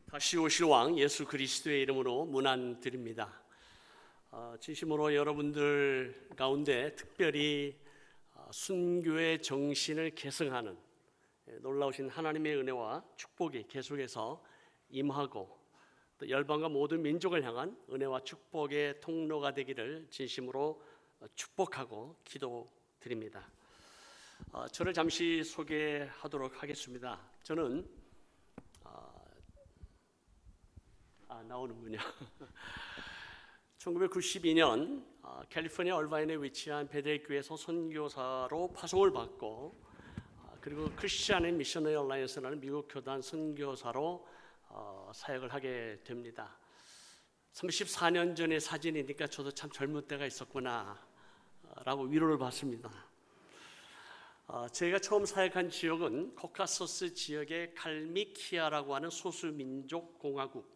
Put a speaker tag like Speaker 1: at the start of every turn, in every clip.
Speaker 1: 다시 오실 왕 예수 그리스도의 이름으로 문안드립니다. 진심으로 여러분들 가운데 특별히 순교의 정신을 계승하는 놀라우신 하나님의 은혜와 축복이 계속해서 임하고 또 열방과 모든 민족을 향한 은혜와 축복의 통로가 되기를 진심으로 축복하고 기도드립니다. 저를 잠시 소개하도록 하겠습니다. 저는 나오는군요. 1992년 캘리포니아 얼바인에 위치한 베델교회에서 선교사로 파송을 받고 그리고 크리스천 앤 미셔너리 얼라이언스라는 미국 교단 선교사로 사역을 하게 됩니다. 34년 전의 사진이니까 저도 참 젊은 때가 있었구나 라고 위로를 받습니다. 제가 처음 사역한 지역은 코카소스 지역의 칼미키아라고 하는 소수민족 공화국,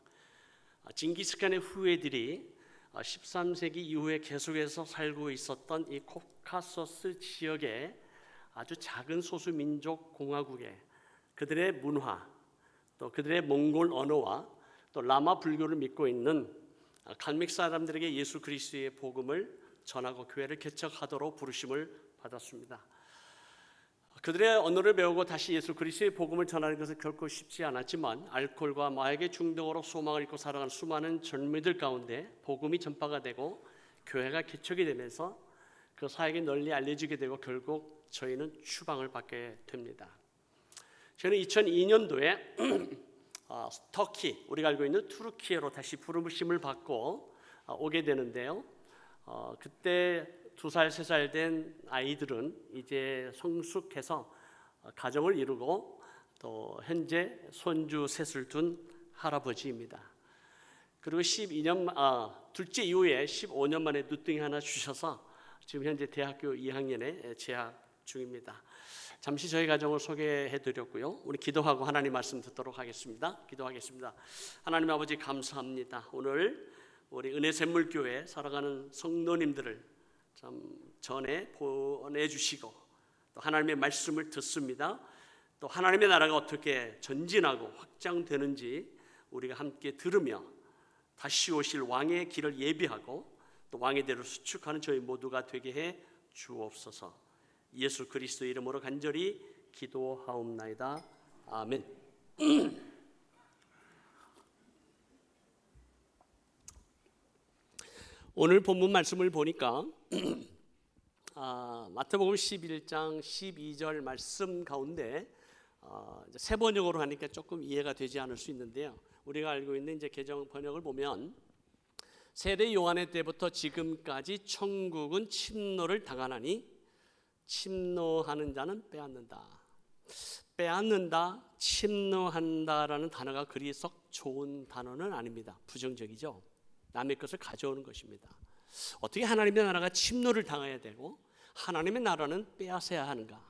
Speaker 1: 징기스칸의 후예들이 13세기 이후에 계속해서 살고 있었던 이 코카소스 지역의 아주 작은 소수민족 공화국에 그들의 문화, 또 그들의 몽골 언어와 또 라마 불교를 믿고 있는 칼믹 사람들에게 예수 그리스도의 복음을 전하고 교회를 개척하도록 부르심을 받았습니다. 그들의 언어를 배우고 다시 예수 그리스도의 복음을 전하는 것은 결코 쉽지 않았지만 알코올과 마약의 중독으로 소망을 잃고 살아가는 수많은 젊은이들 가운데 복음이 전파가 되고 교회가 개척이 되면서 그 사역이 널리 알려지게 되고 결국 저희는 추방을 받게 됩니다. 저는 2002년도에 터키, 우리가 알고 있는 투르키예로 다시 부르심을 받고 오게 되는데요. 그때 2살, 3살 된 아이들은 이제 성숙해서 가정을 이루고 또 현재 손주 셋을 둔 할아버지입니다. 그리고 둘째 이후에 15년 만에 누뚱이 하나 주셔서 지금 현재 대학교 2학년에 재학 중입니다. 잠시 저희 가정을 소개해드렸고요. 우리 기도하고 하나님 말씀 듣도록 하겠습니다. 기도하겠습니다. 하나님 아버지 감사합니다. 오늘 우리 은혜샘물교회 살아가는 성도님들을 참 전에 보내주시고 또 하나님의 말씀을 듣습니다. 또 하나님의 나라가 어떻게 전진하고 확장되는지 우리가 함께 들으며 다시 오실 왕의 길을 예비하고 또 왕의 대로 수축하는 저희 모두가 되게 해 주옵소서. 예수 그리스도 이름으로 간절히 기도하옵나이다. 아멘. 오늘 본문 말씀을 보니까 마태복음 11장 12절 말씀 가운데 세 번역으로 하니까 조금 이해가 되지 않을 수 있는데요. 우리가 알고 있는 이제 개정 번역을 보면 세례 요한의 때부터 지금까지 천국은 침노를 당하나니 침노하는 자는 빼앗는다. 빼앗는다, 침노한다라는 단어가 그리 썩 좋은 단어는 아닙니다. 부정적이죠. 남의 것을 가져오는 것입니다. 어떻게 하나님의 나라가 침노를 당해야 되고 하나님의 나라는 빼앗아야 하는가?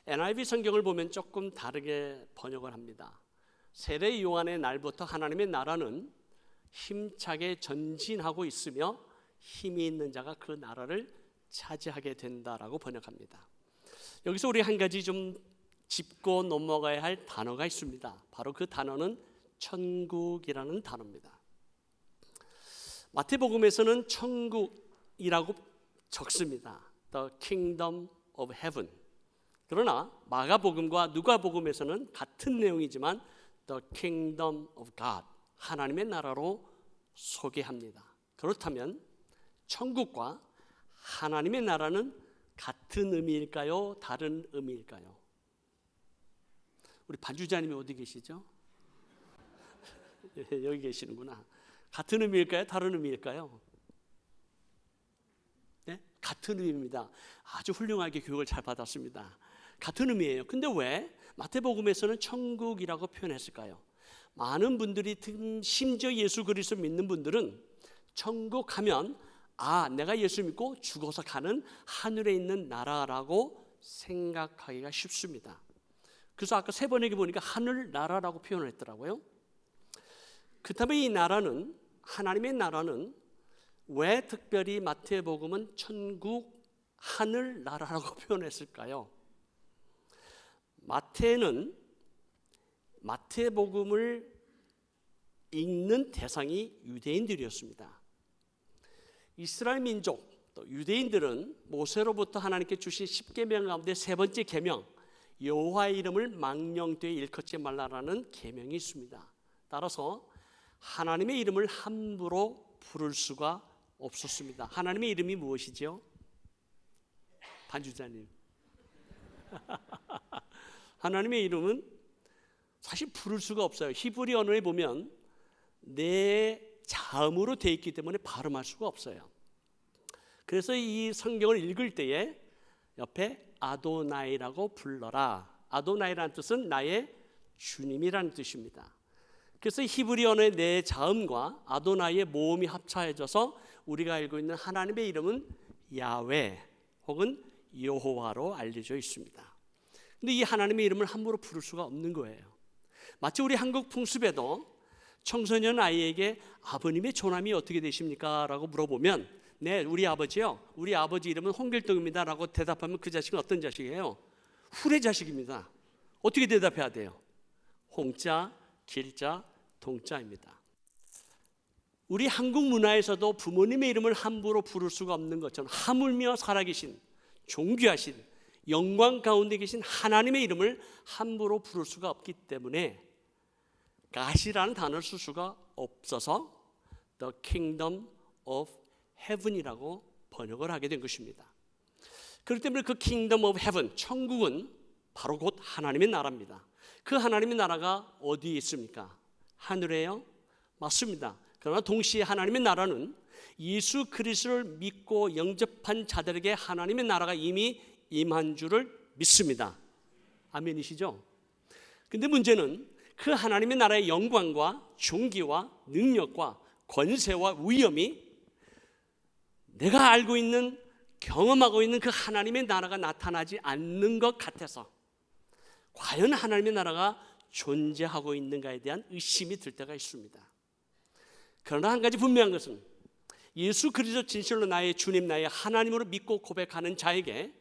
Speaker 1: NIV 성경을 보면 조금 다르게 번역을 합니다. 세례 요한의 날부터 하나님의 나라는 힘차게 전진하고 있으며 힘이 있는 자가 그 나라를 차지하게 된다라고 번역합니다. 여기서 우리 한 가지 좀 짚고 넘어가야 할 단어가 있습니다. 바로 그 단어는 천국이라는 단어입니다. 마태복음에서는 천국이라고 적습니다. The Kingdom of Heaven. 그러나 마가복음과 누가복음에서는 같은 내용이지만 The Kingdom of God, 하나님의 나라로 소개합니다. 그렇다면 천국과 하나님의 나라는 같은 의미일까요? 다른 의미일까요? 우리 반주자님이 어디 계시죠? 여기 계시는구나. 같은 의미일까요? 다른 의미일까요? 네? 같은 의미입니다. 아주 훌륭하게 교육을 잘 받았습니다. 같은 의미예요. 근데 왜 마태복음에서는 천국이라고 표현했을까요? 많은 분들이, 심지어 예수 그리스도 믿는 분들은 천국 하면 내가 예수 믿고 죽어서 가는 하늘에 있는 나라라고 생각하기가 쉽습니다. 그래서 아까 세 번역에 보니까 하늘나라라고 표현을 했더라고요. 그렇다면 이 나라는, 하나님의 나라는 왜 특별히 마태복음은 천국 하늘나라라고 표현했을까요? 마태는 마태복음을 읽는 대상이 유대인들이었습니다. 이스라엘 민족 또 유대인들은 모세로부터 하나님께 주신 10계명 가운데 세 번째 계명, 여호와의 이름을 망령되이 일컫지 말라라는 계명이 있습니다. 따라서 하나님의 이름을 함부로 부를 수가 없었습니다. 하나님의 이름이 무엇이죠? 반주자님. 하나님의 이름은 사실 부를 수가 없어요. 히브리 언어에 보면 내 자음으로 되어 있기 때문에 발음할 수가 없어요. 그래서 이 성경을 읽을 때에 옆에 아도나이라고 불러라. 아도나이라는 뜻은 나의 주님이라는 뜻입니다. 그래서 히브리 언어의 내 자음과 아도나이의 모음이 합쳐져서 우리가 알고 있는 하나님의 이름은 야훼 혹은 여호와로 알려져 있습니다. 근데 이 하나님의 이름을 함부로 부를 수가 없는 거예요. 마치 우리 한국 풍습에도 청소년 아이에게 아버님의 조남이 어떻게 되십니까? 라고 물어보면 네, 우리 아버지요. 우리 아버지 이름은 홍길동입니다. 라고 대답하면 그 자식은 어떤 자식이에요? 후레 자식입니다. 어떻게 대답해야 돼요? 홍자, 길자, 동자입니다. 우리 한국 문화에서도 부모님의 이름을 함부로 부를 수가 없는 것처럼 하물며 살아계신 존귀하신 영광 가운데 계신 하나님의 이름을 함부로 부를 수가 없기 때문에 God이라는 단어를 쓸 수가 없어서 The Kingdom of Heaven이라고 번역을 하게 된 것입니다. 그렇기 때문에 그 Kingdom of Heaven, 천국은 바로 곧 하나님의 나라입니다. 그 하나님의 나라가 어디에 있습니까? 하늘에요? 맞습니다. 그러나 동시에 하나님의 나라는 예수 그리스도를 믿고 영접한 자들에게 하나님의 나라가 이미 임한 줄을 믿습니다. 아멘이시죠? 근데 문제는 그 하나님의 나라의 영광과 존귀와 능력과 권세와 위엄이 내가 알고 있는 경험하고 있는 그 하나님의 나라가 나타나지 않는 것 같아서 과연 하나님의 나라가 존재하고 있는가에 대한 의심이 들 때가 있습니다. 그러나 한 가지 분명한 것은 예수 그리스도 진실로 나의 주님 나의 하나님으로 믿고 고백하는 자에게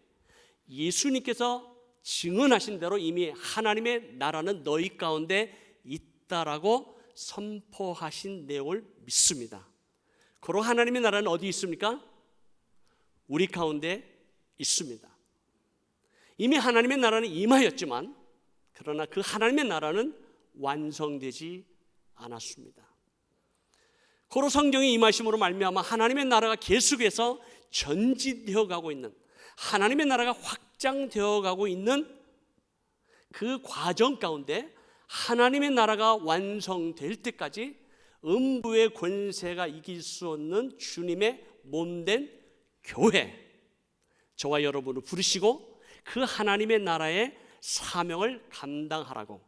Speaker 1: 예수님께서 증언하신 대로 이미 하나님의 나라는 너희 가운데 있다라고 선포하신 내용을 믿습니다. 그리고 하나님의 나라는 어디 있습니까? 우리 가운데 있습니다. 이미 하나님의 나라는 임하였지만 그러나 그 하나님의 나라는 완성되지 않았습니다. 고로 성경의 임하심으로 말미암아 하나님의 나라가 계속해서 전진되어 가고 있는 하나님의 나라가 확장되어 가고 있는 그 과정 가운데 하나님의 나라가 완성될 때까지 음부의 권세가 이길 수 없는 주님의 몸된 교회, 저와 여러분을 부르시고 그 하나님의 나라의 사명을 감당하라고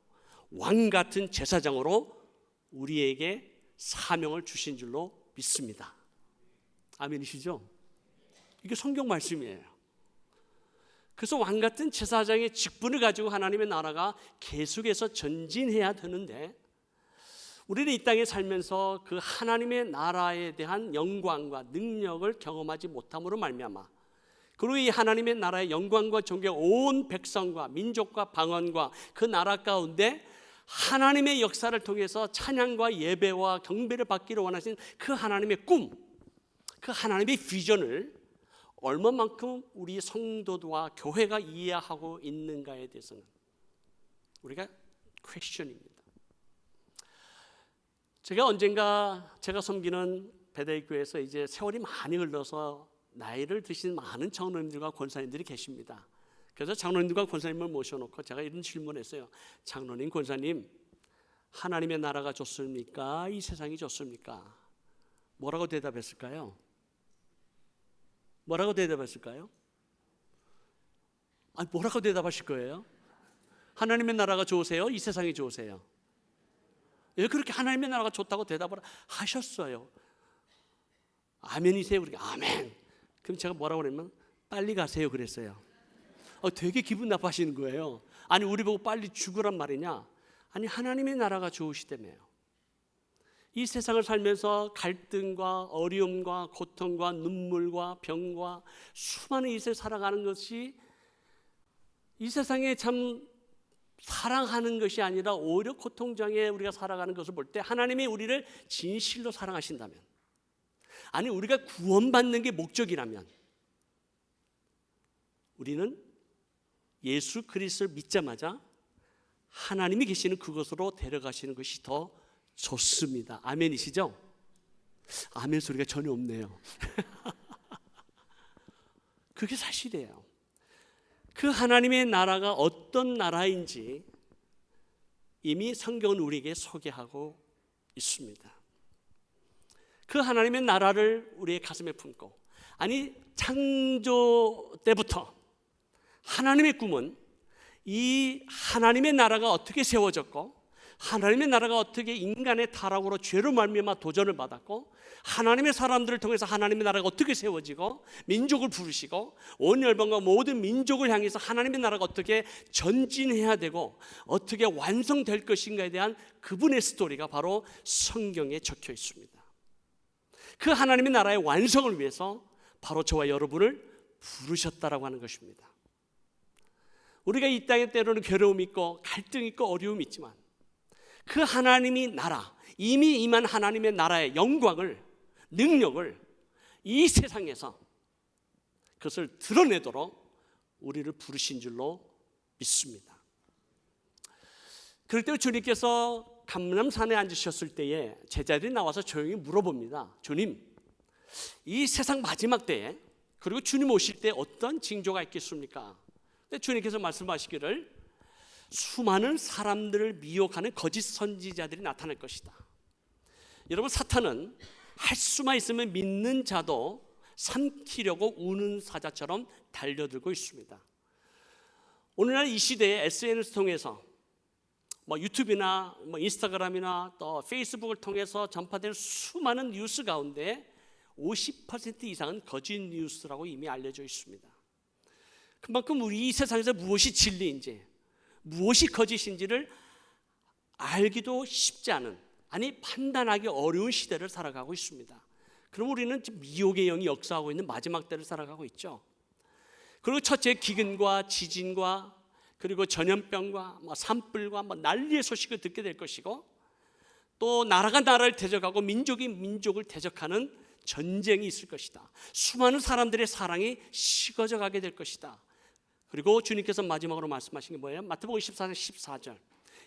Speaker 1: 왕 같은 제사장으로 우리에게 사명을 주신 줄로 믿습니다. 아멘이시죠? 이게 성경 말씀이에요. 그래서 왕 같은 제사장의 직분을 가지고 하나님의 나라가 계속해서 전진해야 되는데 우리는 이 땅에 살면서 그 하나님의 나라에 대한 영광과 능력을 경험하지 못함으로 말미암아 그리고 이 하나님의 나라의 영광과 존귀가 온 백성과 민족과 방언과 그 나라 가운데 하나님의 역사를 통해서 찬양과 예배와 경배를 받기를 원하신 그 하나님의 꿈, 그 하나님의 비전을 얼마만큼 우리 성도와 교회가 이해하고 있는가에 대해서는 우리가 퀘스천입니다. 제가 언젠가 제가 섬기는 베델교회에서 이제 세월이 많이 흘러서 나이를 드신 많은 장로님들과 권사님들이 계십니다. 그래서 장로님들과 권사님을 모셔놓고 제가 이런 질문했어요. 장로님, 권사님, 하나님의 나라가 좋습니까? 이 세상이 좋습니까? 뭐라고 대답했을까요? 뭐라고 대답했을까요? 아니, 뭐라고 대답하실 거예요? 하나님의 나라가 좋으세요? 이 세상이 좋으세요? 왜 그렇게 하나님의 나라가 좋다고 대답을 하셨어요? 아멘이세요? 그러니까 아멘. 그럼 제가 뭐라고 그러냐면 빨리 가세요 그랬어요. 되게 기분 나빠하시는 거예요. 아니 우리 보고 빨리 죽으란 말이냐? 아니 하나님의 나라가 좋으시다며요. 이 세상을 살면서 갈등과 어려움과 고통과 눈물과 병과 수많은 이세 살아가는 것이 이 세상에 참 사랑하는 것이 아니라 오히려 고통장에 우리가 살아가는 것을 볼 때 하나님이 우리를 진실로 사랑하신다면, 아니 우리가 구원받는 게 목적이라면 우리는 예수 그리스도를 믿자마자 하나님이 계시는 그곳으로 데려가시는 것이 더 좋습니다. 아멘이시죠? 아멘 소리가 전혀 없네요. 그게 사실이에요. 그 하나님의 나라가 어떤 나라인지 이미 성경은 우리에게 소개하고 있습니다. 그 하나님의 나라를 우리의 가슴에 품고, 아니 창조 때부터 하나님의 꿈은 이 하나님의 나라가 어떻게 세워졌고, 하나님의 나라가 어떻게 인간의 타락으로 죄로 말미암아 도전을 받았고, 하나님의 사람들을 통해서 하나님의 나라가 어떻게 세워지고 민족을 부르시고 온 열방과 모든 민족을 향해서 하나님의 나라가 어떻게 전진해야 되고 어떻게 완성될 것인가에 대한 그분의 스토리가 바로 성경에 적혀 있습니다. 그 하나님의 나라의 완성을 위해서 바로 저와 여러분을 부르셨다라고 하는 것입니다. 우리가 이 땅에 때로는 괴로움이 있고 갈등이 있고 어려움이 있지만 그 하나님이 나라, 이미 임한 하나님의 나라의 영광을, 능력을 이 세상에서 그것을 드러내도록 우리를 부르신 줄로 믿습니다. 그럴 때 주님께서 감람산에 앉으셨을 때에 제자들이 나와서 조용히 물어봅니다. 주님, 이 세상 마지막 때에 그리고 주님 오실 때 어떤 징조가 있겠습니까? 근데 주님께서 말씀하시기를 수많은 사람들을 미혹하는 거짓 선지자들이 나타날 것이다. 여러분, 사탄은 할 수만 있으면 믿는 자도 삼키려고 우는 사자처럼 달려들고 있습니다. 오늘날 이 시대에 SNS 통해서 유튜브나 인스타그램이나 또 페이스북을 통해서 전파되는 수많은 뉴스 가운데 50% 이상은 거짓 뉴스라고 이미 알려져 있습니다. 그만큼 우리 이 세상에서 무엇이 진리인지 무엇이 거짓인지를 알기도 쉽지 않은, 아니 판단하기 어려운 시대를 살아가고 있습니다. 그럼 우리는 지금 미혹의 영이 역사하고 있는 마지막 때를 살아가고 있죠. 그리고 첫째 기근과 지진과 그리고 전염병과 산불과 난리의 소식을 듣게 될 것이고, 또 나라가 나라를 대적하고 민족이 민족을 대적하는 전쟁이 있을 것이다. 수많은 사람들의 사랑이 식어져 가게 될 것이다. 그리고 주님께서 마지막으로 말씀하신 게 뭐예요? 마태복음 24장 14절,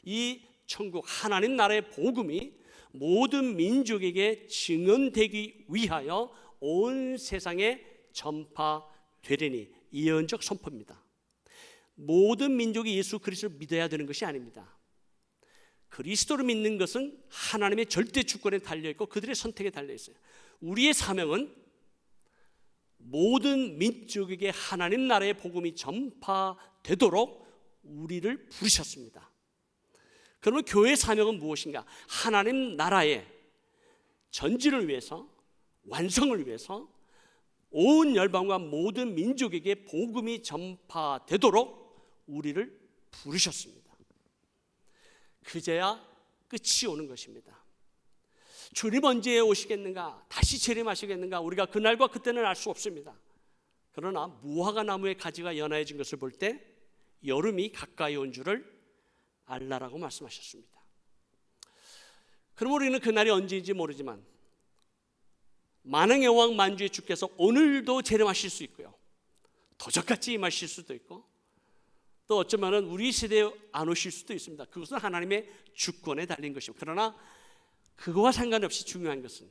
Speaker 1: 이 천국 하나님 나라의 복음이 모든 민족에게 증언되기 위하여 온 세상에 전파되리니, 예언적 선포입니다. 모든 민족이 예수 그리스도를 믿어야 되는 것이 아닙니다. 그리스도를 믿는 것은 하나님의 절대 주권에 달려있고 그들의 선택에 달려있어요. 우리의 사명은 모든 민족에게 하나님 나라의 복음이 전파되도록 우리를 부르셨습니다. 그러면 교회의 사명은 무엇인가? 하나님 나라의 전진을 위해서, 완성을 위해서 온 열방과 모든 민족에게 복음이 전파되도록 우리를 부르셨습니다. 그제야 끝이 오는 것입니다. 주님 언제 오시겠는가? 다시 재림하시겠는가? 우리가 그날과 그때는 알 수 없습니다. 그러나 무화과 나무의 가지가 연하여진 것을 볼 때 여름이 가까이 온 줄을 알라라고 말씀하셨습니다. 그럼 우리는 그날이 언제인지 모르지만 만왕의 왕 만주의 주께서 오늘도 재림하실 수 있고요, 도적같이 임하실 수도 있고, 또 어쩌면 우리 세대에 안 오실 수도 있습니다. 그것은 하나님의 주권에 달린 것이고, 그러나 그거와 상관없이 중요한 것은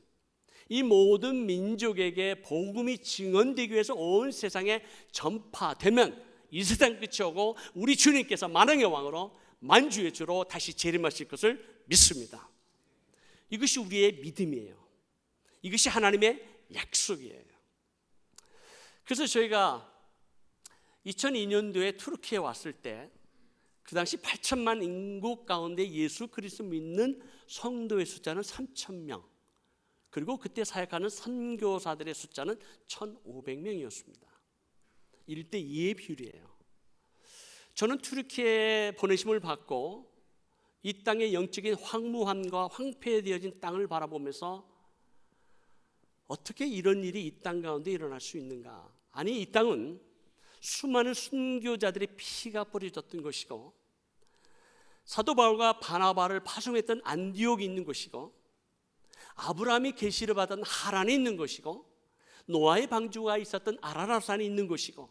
Speaker 1: 이 모든 민족에게 복음이 증언되기 위해서 온 세상에 전파되면 이 세상 끝이 오고 우리 주님께서 만왕의 왕으로 만주의 주로 다시 재림하실 것을 믿습니다. 이것이 우리의 믿음이에요. 이것이 하나님의 약속이에요. 그래서 저희가 2002년도에 투르키에 왔을 때 그 당시 8천만 인구 가운데 예수 그리스도 믿는 성도의 숫자는 3,000명, 그리고 그때 사역하는 선교사들의 숫자는 1,500명이었습니다. 1:2의 비율이에요. 저는 투르키에 보내심을 받고 이 땅의 영적인 황무함과 황폐되어진 땅을 바라보면서 어떻게 이런 일이 이 땅 가운데 일어날 수 있는가? 아니, 이 땅은 수많은 순교자들의 피가 뿌려졌던 것이고 사도 바울과 바나바를 파송했던 안디옥이 있는 곳이고, 아브라함이 계시를 받은 하란에 있는 곳이고, 노아의 방주가 있었던 아라랏산에 있는 곳이고,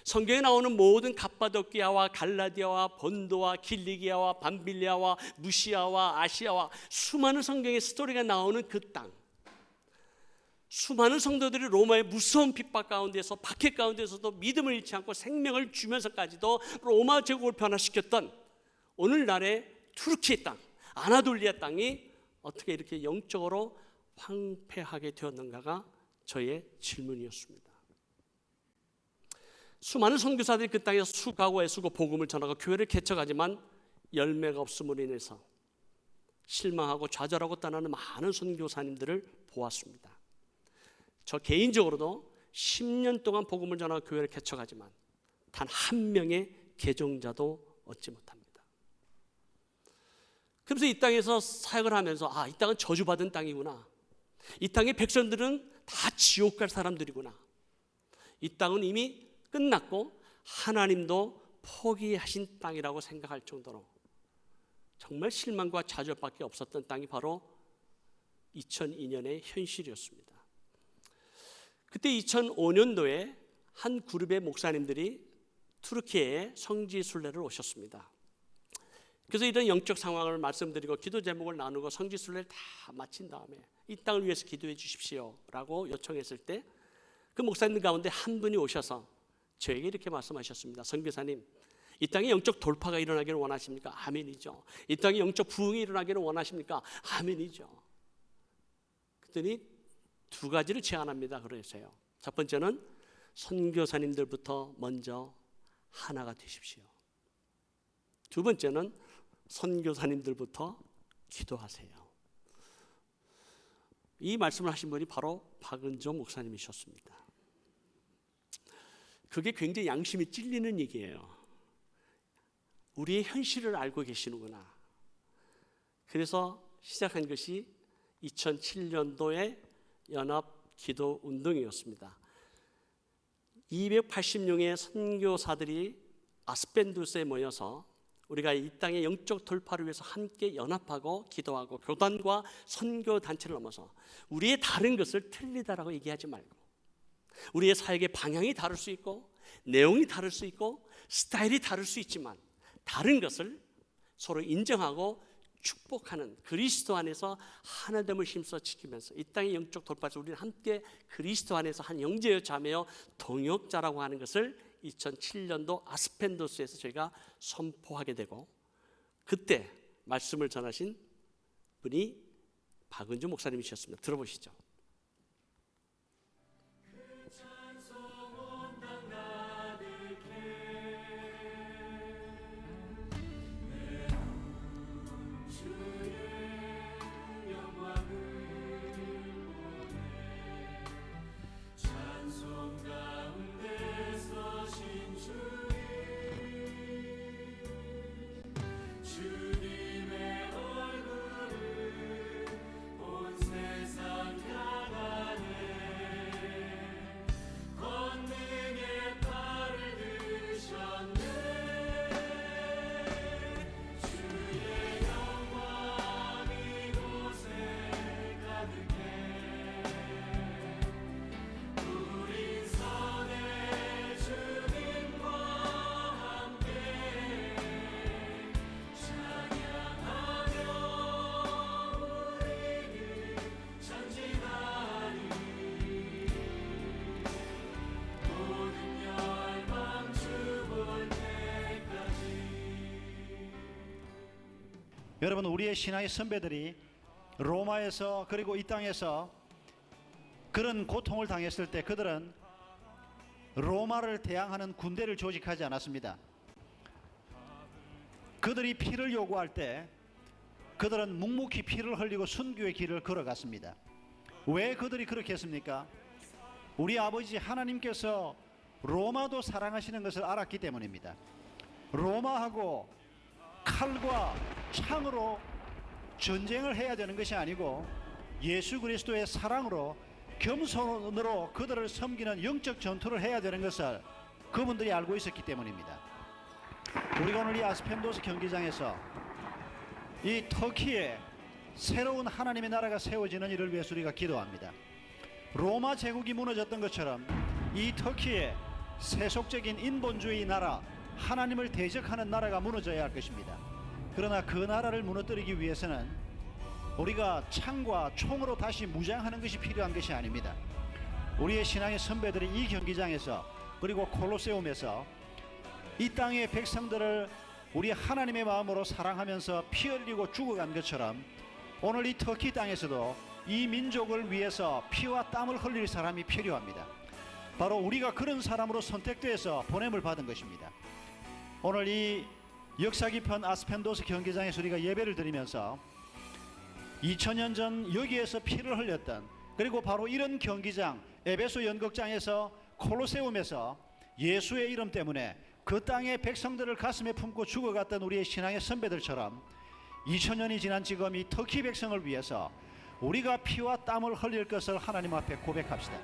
Speaker 1: 성경에 나오는 모든 갑바도키아와 갈라디아와 본도와 길리기아와 밤빌리아와 무시아와 아시아와 수많은 성경의 스토리가 나오는 그 땅, 수많은 성도들이 로마의 무서운 핍박 가운데서, 박해 가운데서도 믿음을 잃지 않고 생명을 주면서까지도 로마 제국을 변화시켰던 오늘날의 투르키의 땅, 아나돌리아 땅이 어떻게 이렇게 영적으로 황폐하게 되었는가가 저의 질문이었습니다. 수많은 선교사들이 그 땅에서 수고하고 애쓰고 복음을 전하고 교회를 개척하지만 열매가 없음으로 인해서 실망하고 좌절하고 떠나는 많은 선교사님들을 보았습니다. 저 개인적으로도 10년 동안 복음을 전하고 교회를 개척하지만 단 한 명의 개종자도 얻지 못합니다. 그래서 이 땅에서 사역을 하면서 이 땅은 저주받은 땅이구나, 이 땅의 백성들은 다 지옥 갈 사람들이구나, 이 땅은 이미 끝났고 하나님도 포기하신 땅이라고 생각할 정도로 정말 실망과 좌절밖에 없었던 땅이 바로 2002년의 현실이었습니다. 그때 2005년도에 한 그룹의 목사님들이 투르키에 성지 순례를 오셨습니다. 그래서 이런 영적 상황을 말씀드리고 기도 제목을 나누고 성지 순례를 다 마친 다음에 이 땅을 위해서 기도해 주십시오 라고 요청했을 때 그 목사님 가운데 한 분이 오셔서 저에게 이렇게 말씀하셨습니다. 선교사님, 이 땅에 영적 돌파가 일어나기를 원하십니까? 아멘이죠. 이 땅에 영적 부흥이 일어나기를 원하십니까? 아멘이죠. 그랬더니 두 가지를 제안합니다. 그러세요. 첫 번째는 선교사님들부터 먼저 하나가 되십시오. 두 번째는 선교사님들부터 기도하세요. 이 말씀을 하신 분이 바로 박은조 목사님이셨습니다. 그게 굉장히 양심이 찔리는 얘기예요. 우리의 현실을 알고 계시는구나. 그래서 시작한 것이 2007년도에 연합 기도 운동이었습니다. 280명의 선교사들이 아스펜두스에 모여서 우리가 이 땅의 영적 돌파를 위해서 함께 연합하고 기도하고 교단과 선교 단체를 넘어서 우리의 다른 것을 틀리다라고 얘기하지 말고, 우리의 사역의 방향이 다를 수 있고 내용이 다를 수 있고 스타일이 다를 수 있지만 다른 것을 서로 인정하고 축복하는 그리스도 안에서 하나됨을 힘써 지키면서 이 땅의 영적 돌파에서 우리는 함께 그리스도 안에서 한 형제여 자매여 동역자라고 하는 것을 2007년도 아스펜도스에서 저희가 선포하게 되고, 그때 말씀을 전하신 분이 박은주 목사님이셨습니다. 들어보시죠.
Speaker 2: 여러분, 우리의 신앙의 선배들이 로마에서 그리고 이 땅에서 그런 고통을 당했을 때 그들은 로마를 대항하는 군대를 조직하지 않았습니다. 그들이 피를 요구할 때 그들은 묵묵히 피를 흘리고 순교의 길을 걸어갔습니다. 왜 그들이 그렇게 했습니까? 우리 아버지 하나님께서 로마도 사랑하시는 것을 알았기 때문입니다. 로마하고 칼과 창으로 전쟁을 해야 되는 것이 아니고 예수 그리스도의 사랑으로 겸손으로 그들을 섬기는 영적 전투를 해야 되는 것을 그분들이 알고 있었기 때문입니다. 우리가 오늘 이 아스펜도스 경기장에서 이 터키에 새로운 하나님의 나라가 세워지는 일을 위해서 우리가 기도합니다. 로마 제국이 무너졌던 것처럼 이 터키에 세속적인 인본주의 나라, 하나님을 대적하는 나라가 무너져야 할 것입니다. 그러나 그 나라를 무너뜨리기 위해서는 우리가 창과 총으로 다시 무장하는 것이 필요한 것이 아닙니다. 우리의 신앙의 선배들이 이 경기장에서 그리고 콜로세움에서 이 땅의 백성들을 우리 하나님의 마음으로 사랑하면서 피 흘리고 죽어간 것처럼 오늘 이 터키 땅에서도 이 민족을 위해서 피와 땀을 흘릴 사람이 필요합니다. 바로 우리가 그런 사람으로 선택돼서 보냄을 받은 것입니다. 오늘 이 역사 깊은 아스펜도스 경기장에서 우리가 예배를 드리면서 2000년 전 여기에서 피를 흘렸던, 그리고 바로 이런 경기장 에베소 연극장에서 콜로세움에서 예수의 이름 때문에 그 땅의 백성들을 가슴에 품고 죽어갔던 우리의 신앙의 선배들처럼 2000년이 지난 지금 이 터키 백성을 위해서 우리가 피와 땀을 흘릴 것을 하나님 앞에 고백합시다.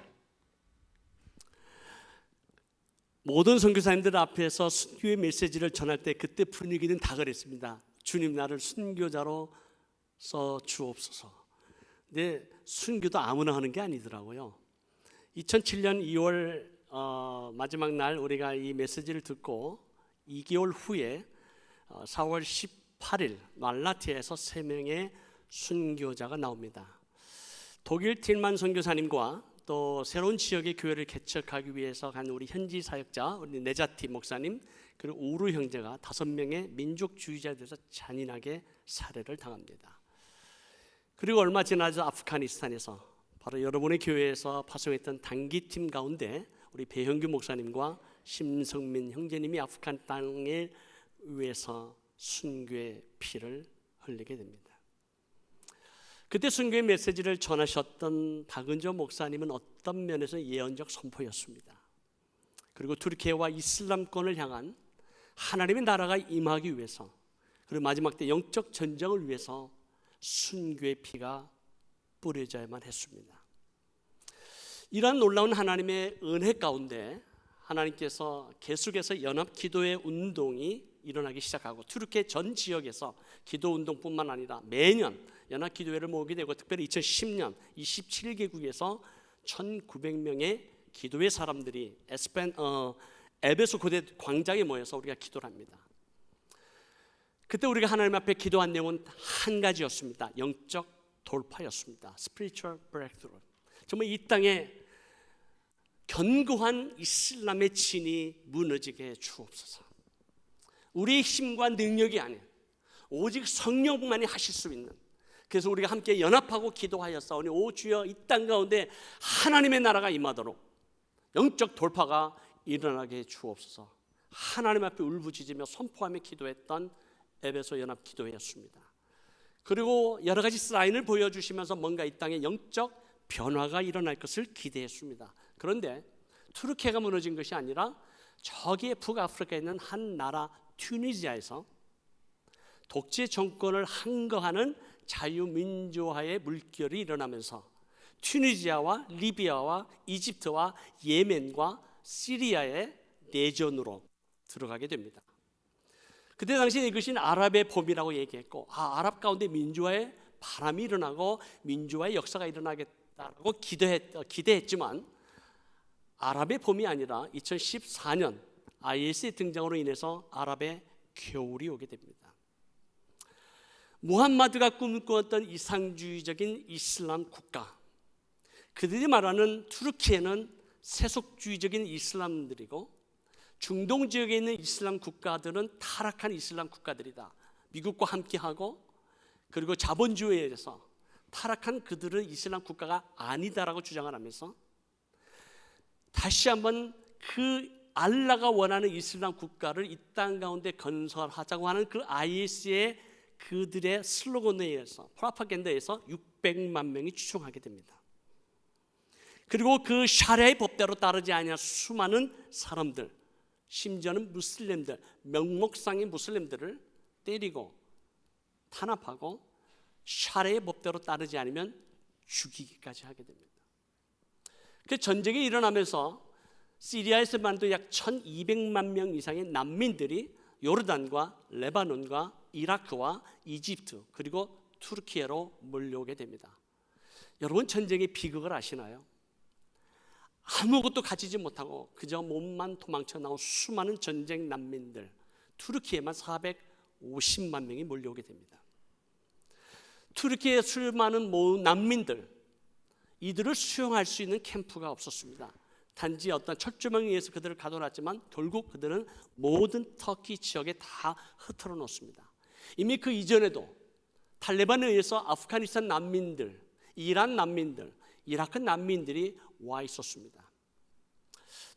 Speaker 1: 모든 선교사님들 앞에서 순교의 메시지를 전할 때 그때 분위기는 다 그랬습니다. 주님 나를 순교자로 써 주옵소서. 근데 순교도 아무나 하는 게 아니더라고요. 2007년 2월 마지막 날 우리가 이 메시지를 듣고 2개월 후에 4월 18일 말라티아에서 3명의 순교자가 나옵니다. 독일 틸만 선교사님과 또 새로운 지역의 교회를 개척하기 위해서 간 우리 현지 사역자 우리 네자티 목사님, 그리고 우루 형제가 5명의 민족주의자들에서 잔인하게 살해를 당합니다. 그리고 얼마 지나서 아프가니스탄에서 바로 여러분의 교회에서 파송했던 단기팀 가운데 우리 배형규 목사님과 심성민 형제님이 아프간 땅을 위해서 순교의 피를 흘리게 됩니다. 그때 순교의 메시지를 전하셨던 박은조 목사님은 어떤 면에서 예언적 선포였습니다. 그리고 투르키예와 이슬람권을 향한 하나님의 나라가 임하기 위해서, 그리고 마지막 때 영적 전쟁을 위해서 순교의 피가 뿌려져야만 했습니다. 이러한 놀라운 하나님의 은혜 가운데 하나님께서 계속해서 연합기도의 운동이 일어나기 시작하고, 투르키예 전 지역에서 기도 운동뿐만 아니라 매년 연합기도회를 모으게 되고, 특별히 2010년 27개국에서 1900명의 기도회 사람들이 에베소 고대 광장에 모여서 우리가 기도를 합니다. 그때 우리가 하나님 앞에 기도한 내용은 한 가지였습니다. 영적 돌파였습니다. Spiritual breakthrough. 정말 이 땅에 견고한 이슬람의 진이 무너지게 해 주옵소서. 우리의 힘과 능력이 아닌 오직 성령만이 하실 수 있는, 그래서 우리가 함께 연합하고 기도하였사오니 오 주여 이 땅 가운데 하나님의 나라가 임하도록 영적 돌파가 일어나게 해 주옵소서. 하나님 앞에 울부짖으며 선포하며 기도했던 에베소 연합 기도회였습니다. 그리고 여러 가지 사인을 보여주시면서 뭔가 이 땅에 영적 변화가 일어날 것을 기대했습니다. 그런데 투르키예가 무너진 것이 아니라 저기에 북아프리카에 있는 한 나라 튀니지아에서 독재 정권을 항거하는 자유민주화의 물결이 일어나면서 튀니지아와 리비아와 이집트와 예멘과 시리아의 내전으로 들어가게 됩니다. 그때 당시에 이것이 아랍의 봄이라고 얘기했고, 아랍 가운데 민주화의 바람이 일어나고 민주화의 역사가 일어나겠다고 기대했지만 아랍의 봄이 아니라 2014년 IS의 등장으로 인해서 아랍의 겨울이 오게 됩니다. 무함마드가 꿈꾸었던 이상주의적인 이슬람 국가, 그들이 말하는 투르키예는 세속주의적인 이슬람들이고 중동 지역에 있는 이슬람 국가들은 타락한 이슬람 국가들이다. 미국과 함께하고 그리고 자본주의에서 타락한 그들은 이슬람 국가가 아니다라고 주장을 하면서 다시 한번 그 알라가 원하는 이슬람 국가를 이 땅 가운데 건설하자고 하는 그 IS의 그들의 슬로건에 의해서, 프로파간다에서 600만 명이 추종하게 됩니다. 그리고 그 샤리아의 법대로 따르지 아니한 수많은 사람들, 심지어는 무슬림들, 명목상의 무슬림들을 때리고 탄압하고 샤리아의 법대로 따르지 않으면 죽이기까지 하게 됩니다. 그 전쟁이 일어나면서 시리아에서만도 약 1200만 명 이상의 난민들이 요르단과 레바논과 이라크와 이집트 그리고 투르키예로 몰려오게 됩니다. 여러분, 전쟁의 비극을 아시나요? 아무것도 가지지 못하고 그저 몸만 도망쳐 나온 수많은 전쟁 난민들, 투르키에만 450만 명이 몰려오게 됩니다. 투르키의 수많은 난민들, 이들을 수용할 수 있는 캠프가 없었습니다. 단지 어떤 철조망에 의해서 그들을 가둬놨지만 결국 그들은 모든 터키 지역에 다 흩어져 놓습니다. 이미 그 이전에도 탈레반에 의해서 아프가니스탄 난민들, 이란 난민들, 이라크 난민들이 와 있었습니다.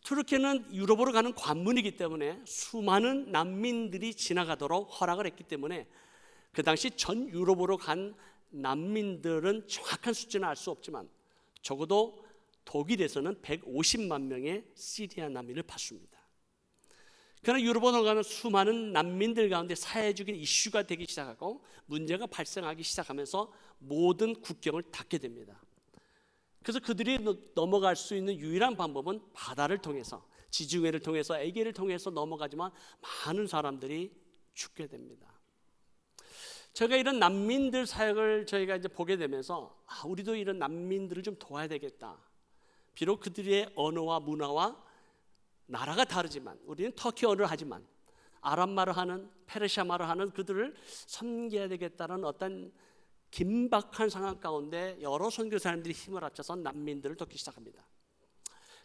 Speaker 1: 투르키는 유럽으로 가는 관문이기 때문에 수많은 난민들이 지나가도록 허락을 했기 때문에 그 당시 전 유럽으로 간 난민들은 정확한 숫자는 알 수 없지만 적어도 독일에서는 150만 명의 시리아 난민을 받습니다. 그러나 유럽으로 가는 수많은 난민들 가운데 사회적인 이슈가 되기 시작하고 문제가 발생하기 시작하면서 모든 국경을 닫게 됩니다. 그래서 그들이 넘어갈 수 있는 유일한 방법은 바다를 통해서, 지중해를 통해서, 에게를 통해서 넘어가지만 많은 사람들이 죽게 됩니다. 제가 이런 난민들 사역을 저희가 이제 보게 되면서 우리도 이런 난민들을 좀 도와야 되겠다. 비록 그들의 언어와 문화와 나라가 다르지만 우리는 터키 언어를 하지만 아랍말을 하는, 페르시아 말을 하는 그들을 섬겨야 되겠다는 어떤 긴박한 상황 가운데 여러 선교사님들이 힘을 합쳐서 난민들을 돕기 시작합니다.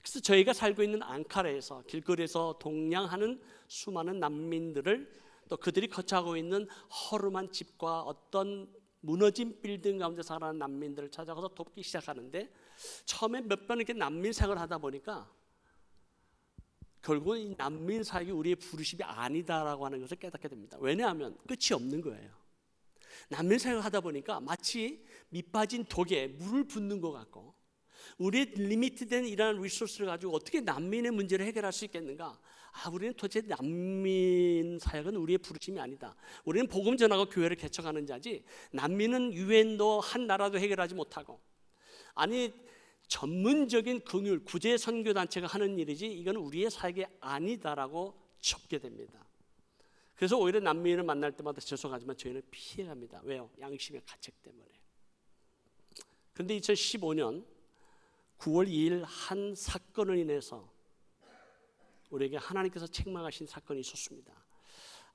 Speaker 1: 그래서 저희가 살고 있는 앙카라에서 길거리에서 동냥하는 수많은 난민들을, 또 그들이 거처하고 있는 허름한 집과 어떤 무너진 빌딩 가운데 살아가는 난민들을 찾아가서 돕기 시작하는데, 처음에 몇 번 이렇게 난민 사역을 하다 보니까 결국은 이 난민 사역이 우리의 부르심이 아니다라고 하는 것을 깨닫게 됩니다. 왜냐하면 끝이 없는 거예요. 난민 사역을 하다 보니까 마치 밑빠진 독에 물을 붓는 것 같고, 우리의 리미트된 이러한 리소스를 가지고 어떻게 난민의 문제를 해결할 수 있겠는가? 우리는 도대체 난민 사역은 우리의 부르심이 아니다. 우리는 복음 전하고 교회를 개척하는 자지, 난민은 유엔도 한 나라도 해결하지 못하고, 아니 전문적인 긍휼 구제 선교 단체가 하는 일이지 이건 우리의 사역이 아니다라고 접게 됩니다. 그래서 오히려 난민을 만날 때마다 죄송하지만 저희는 피해갑니다. 왜요? 양심의 가책 때문에. 그런데 2015년 9월 2일 한 사건을 인해서 우리에게 하나님께서 책망하신 사건이 있었습니다.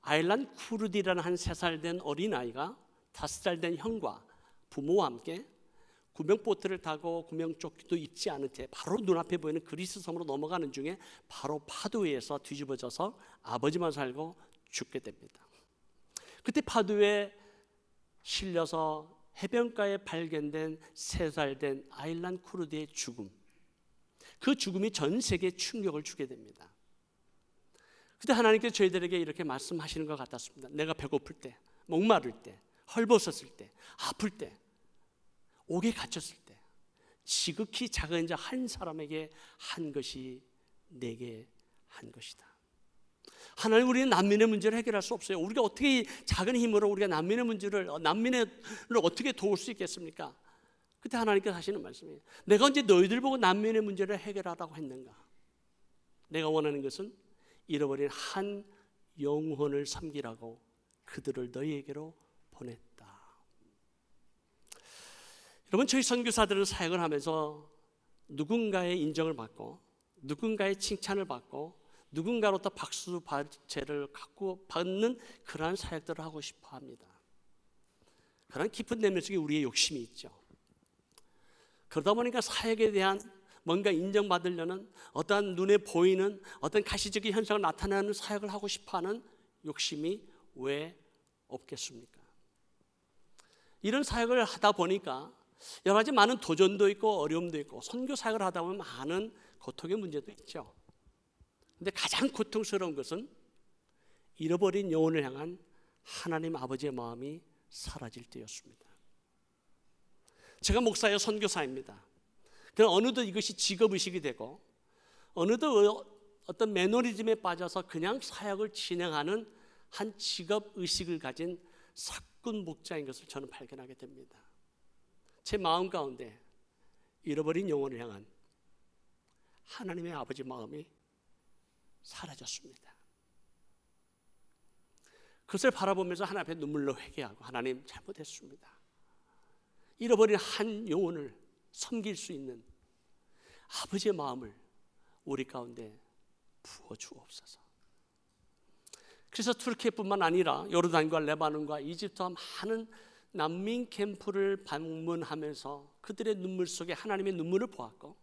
Speaker 1: 아일란 쿠르디라는 한 3살 된 어린아이가 5살 된 형과 부모와 함께 구명보트를 타고 구명조끼도 입지 않은 채 바로 눈앞에 보이는 그리스 섬으로 넘어가는 중에 바로 파도에서 뒤집어져서 아버지만 살고 죽게 됩니다. 그때 파도에 실려서 해변가에 발견된 3살 된 아일란 쿠르디의 죽음, 그 죽음이 전 세계에 충격을 주게 됩니다. 그때 하나님께서 저희들에게 이렇게 말씀하시는 것 같았습니다. 내가 배고플 때, 목마를 때, 헐벗었을 때, 아플 때, 옥에 갇혔을 때 지극히 작은 자 한 사람에게 한 것이 내게 한 것이다. 하나님, 우리는 난민의 문제를 해결할 수 없어요. 우리가 어떻게 작은 힘으로 우리가 난민을 어떻게 도울 수 있겠습니까? 그때 하나님께서 하시는 말씀이에요. 내가 언제 너희들 보고 난민의 문제를 해결하라고 했는가? 내가 원하는 것은 잃어버린 한 영혼을 섬기라고 그들을 너희에게로 보냈다. 여러분, 저희 선교사들은 사역을 하면서 누군가의 인정을 받고, 누군가의 칭찬을 받고, 누군가로부터 박수 받채를 갖고 받는 그러한 사역들을 하고 싶어 합니다. 그런 깊은 내면 속에 우리의 욕심이 있죠. 그러다 보니까 사역에 대한 뭔가 인정받으려는 어떠한 눈에 보이는 어떤 가시적인 현상을 나타내는 사역을 하고 싶어하는 욕심이 왜 없겠습니까? 이런 사역을 하다 보니까 여러 가지 많은 도전도 있고 어려움도 있고, 선교 사역을 하다 보면 많은 고통의 문제도 있죠. 그런데 가장 고통스러운 것은 잃어버린 영혼을 향한 하나님 아버지의 마음이 사라질 때였습니다. 제가 목사여 선교사입니다. 그러나 어느덧 이것이 직업의식이 되고, 어느덧 어떤 매너리즘에 빠져서 그냥 사역을 진행하는 한 직업의식을 가진 사꾼 목자인 것을 저는 발견하게 됩니다. 제 마음 가운데 잃어버린 영혼을 향한 하나님의 아버지 마음이 사라졌습니다. 그것을 바라보면서 하나님 앞에 눈물로 회개하고 하나님 잘못했습니다. 잃어버린 한 영혼을 섬길 수 있는 아버지의 마음을 우리 가운데 부어주옵소서. 그래서 투르키예뿐만 아니라 요르단과 레바논과 이집트와 많은 난민 캠프를 방문하면서 그들의 눈물 속에 하나님의 눈물을 보았고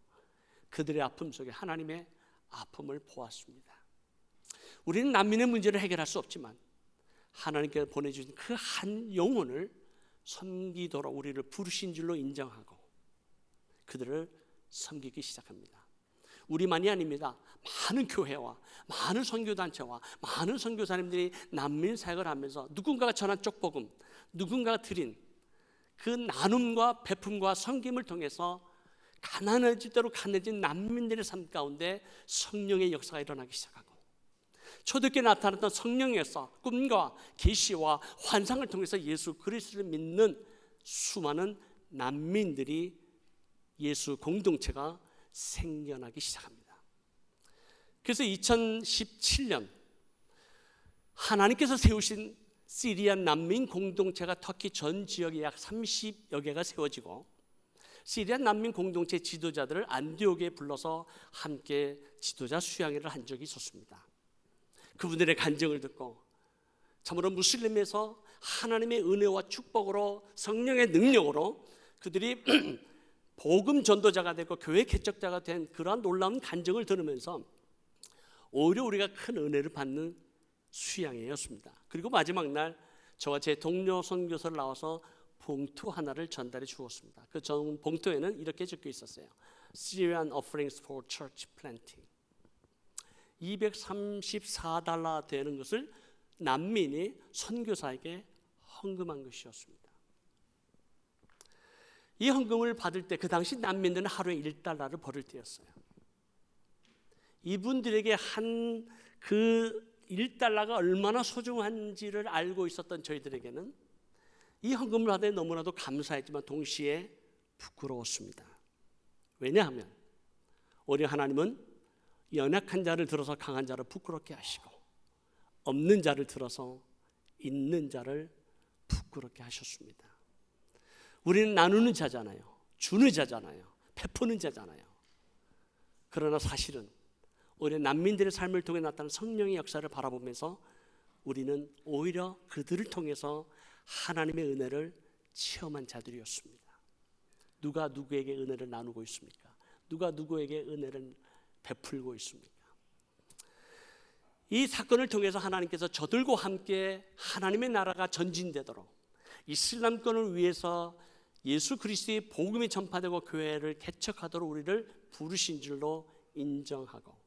Speaker 1: 그들의 아픔 속에 하나님의 아픔을 보았습니다. 우리는 난민의 문제를 해결할 수 없지만 하나님께서 보내주신 그 한 영혼을 섬기도록 우리를 부르신 줄로 인정하고 그들을 섬기기 시작합니다. 우리만이 아닙니다. 많은 교회와 많은 선교단체와 많은 선교사님들이 난민 사역을 하면서 누군가가 전한 쪽복음, 누군가가 드린 그 나눔과 베품과 섬김을 통해서 가난해질 대로 가난해진 난민들의 삶 가운데 성령의 역사가 일어나기 시작하고 초대교회에 나타났던 성령의 역사, 꿈과 계시와 환상을 통해서 예수 그리스도를 믿는 수많은 난민들이 예수 공동체가 생겨나기 시작합니다. 그래서 2017년 하나님께서 세우신 시리아 난민 공동체가 터키 전 지역에 약 30여 개가 세워지고 시리아 난민 공동체 지도자들을 안디옥에 불러서 함께 지도자 수양회를 한 적이 있었습니다. 그분들의 간증을 듣고 참으로 무슬림에서 하나님의 은혜와 축복으로 성령의 능력으로 그들이 복음 전도자가 되고 교회 개척자가 된 그러한 놀라운 간증을 들으면서 오히려 우리가 큰 은혜를 받는 수양회였습니다. 그리고 마지막 날 저와 제 동료 선교사를 나와서 봉투 하나를 전달해 주었습니다. 그 봉투에는 이렇게 적혀 있었어요. Syrian offerings for church planting. 234달러 되는 것을 난민이 선교사에게 헌금한 것이었습니다. 이 헌금을 받을 때 그 당시 난민들은 하루에 1달러를 벌을 때였어요. 이분들에게 한 그 1달러가 얼마나 소중한지를 알고 있었던 저희들에게는 이 헌금을 받아 너무나도 감사했지만 동시에 부끄러웠습니다. 왜냐하면 우리 하나님은 연약한 자를 들어서 강한 자를 부끄럽게 하시고 없는 자를 들어서 있는 자를 부끄럽게 하셨습니다. 우리는 나누는 자잖아요. 주는 자잖아요. 베푸는 자잖아요. 그러나 사실은 우리 난민들의 삶을 통해 나타나는 성령의 역사를 바라보면서 우리는 오히려 그들을 통해서 하나님의 은혜를 체험한 자들이었습니다. 누가 누구에게 은혜를 나누고 있습니까? 누가 누구에게 은혜를 베풀고 있습니까? 이 사건을 통해서 하나님께서 저들과 함께 하나님의 나라가 전진되도록 이슬람권을 위해서 예수 그리스도의 복음이 전파되고 교회를 개척하도록 우리를 부르신 줄로 인정하고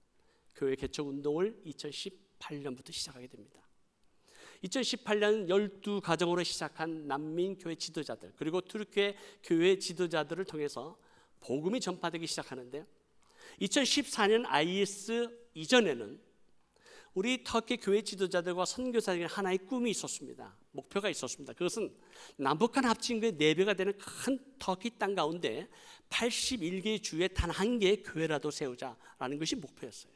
Speaker 1: 교회 개척 운동을 2018년부터 시작하게 됩니다. 2018년 12가정으로 시작한 난민교회 지도자들 그리고 투르키의 교회 지도자들을 통해서 복음이 전파되기 시작하는데 2014년 IS 이전에는 우리 터키 교회 지도자들과 선교사들에게 하나의 꿈이 있었습니다. 목표가 있었습니다. 그것은 남북한 합친 그 4배가 되는 큰 터키 땅 가운데 81개의 주에 단 한 개의 교회라도 세우자라는 것이 목표였어요.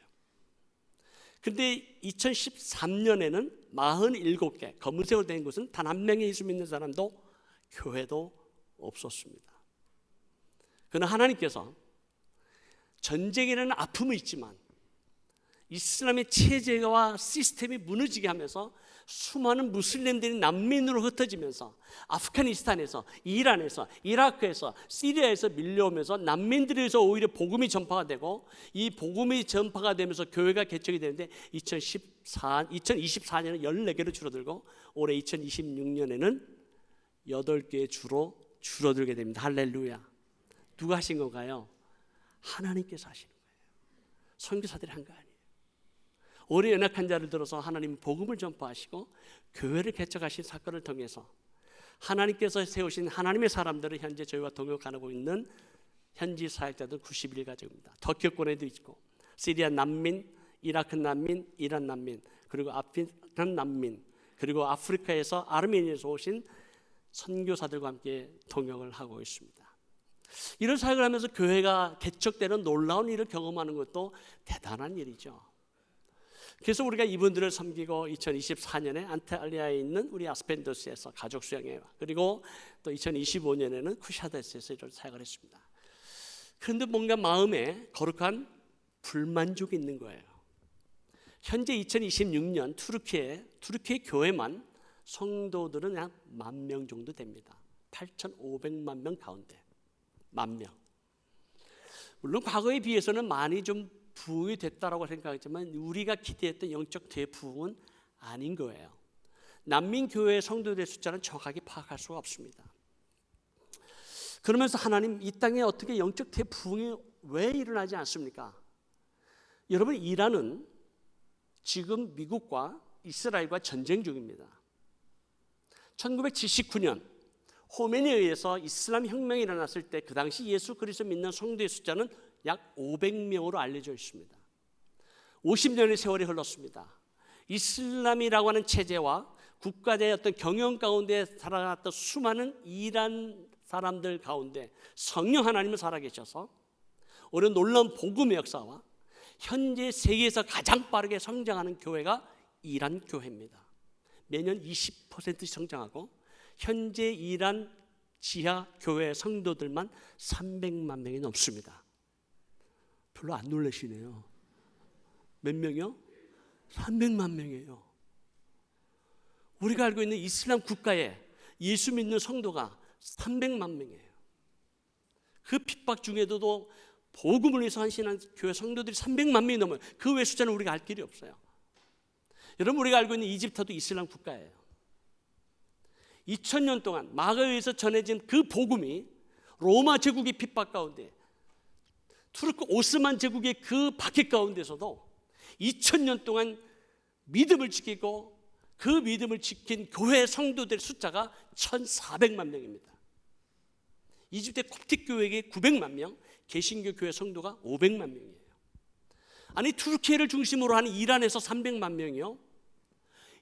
Speaker 1: 그런데 2013년에는 47개 검은색으로 된 곳은 단 한 명의 예수 믿는 사람도 교회도 없었습니다. 그러나 하나님께서 전쟁에는 아픔이 있지만 이슬람의 체제와 시스템이 무너지게 하면서 수많은 무슬림들이 난민으로 흩어지면서 아프가니스탄에서 이란에서 이라크에서 시리아에서 밀려오면서 난민들에서 오히려 복음이 전파가 되고 이 복음이 전파가 되면서 교회가 개척이 되는데 2024년에 14개로 줄어들고 올해 2026년에는 8개의 주로 줄어들게 됩니다. 할렐루야. 누가 하신 건가요? 하나님께서 하시는 거예요. 선교사들이 한 거 아니에요. 오래 연약한 자를 들어서 하나님 복음을 전파하시고 교회를 개척하신 사건을 통해서 하나님께서 세우신 하나님의 사람들을 현재 저희와 동역하고 있는 현지 사역자들 91가족입니다. 터키권에도 있고 시리아 난민, 이라크 난민, 이란 난민, 그리고 아프간 난민, 그리고 아프리카에서 아르메니아에서 오신 선교사들과 함께 동역을 하고 있습니다. 이런 사역을 하면서 교회가 개척되는 놀라운 일을 경험하는 것도 대단한 일이죠. 그래서 우리가 이분들을 섬기고 2024년에 안탈리아에 있는 우리 아스펜더스에서 가족 수양회, 그리고 또 2025년에는 쿠샤데스에서 이를 사역을 했습니다. 그런데 뭔가 마음에 거룩한 불만족이 있는 거예요. 현재 2026년 투르키의 교회만 성도들은 약 10,000명 정도 됩니다. 8,500만 명 가운데 10,000명. 물론 과거에 비해서는 많이 좀 부흥이 됐다라고 생각했지만 우리가 기대했던 영적 대부흥은 아닌 거예요. 난민 교회 성도들의 숫자는 정확하게 파악할 수가 없습니다. 그러면서 하나님, 이 땅에 어떻게 영적 대부흥이 왜 일어나지 않습니까? 여러분, 이란은 지금 미국과 이스라엘과 전쟁 중입니다. 1979년 호메니에 의해서 이슬람 혁명이 일어났을 때 그 당시 예수 그리스도 믿는 성도의 숫자는 약 500명으로 알려져 있습니다. 50년의 세월이 흘렀습니다. 이슬람이라고 하는 체제와 국가의 어떤 경영 가운데 살아갔던 수많은 이란 사람들 가운데 성령 하나님은 살아계셔서 오늘 놀라운 복음의 역사와 현재 세계에서 가장 빠르게 성장하는 교회가 이란 교회입니다. 매년 20% 성장하고 현재 이란 지하 교회 성도들만 300만 명이 넘습니다. 별로 안 놀라시네요. 몇 명이요? 300만 명이에요. 우리가 알고 있는 이슬람 국가에 예수 믿는 성도가 300만 명이에요. 그 핍박 중에도 복음을 위해서 헌신한 교회 성도들이 300만 명이 넘어요. 그 외 숫자는 우리가 알 길이 없어요. 여러분, 우리가 알고 있는 이집트도 이슬람 국가예요. 2000년 동안 마가에 의해서 전해진 그 복음이 로마 제국의 핍박 가운데, 투르크 오스만 제국의 그 박해 가운데서도 2000년 동안 믿음을 지키고 그 믿음을 지킨 교회 성도들의 숫자가 1,400만 명입니다. 이집트의 콥틱 교회의 900만 명, 개신교 교회 성도가 500만 명이에요. 아니, 투르키를 중심으로 하는 이란에서 300만 명이요,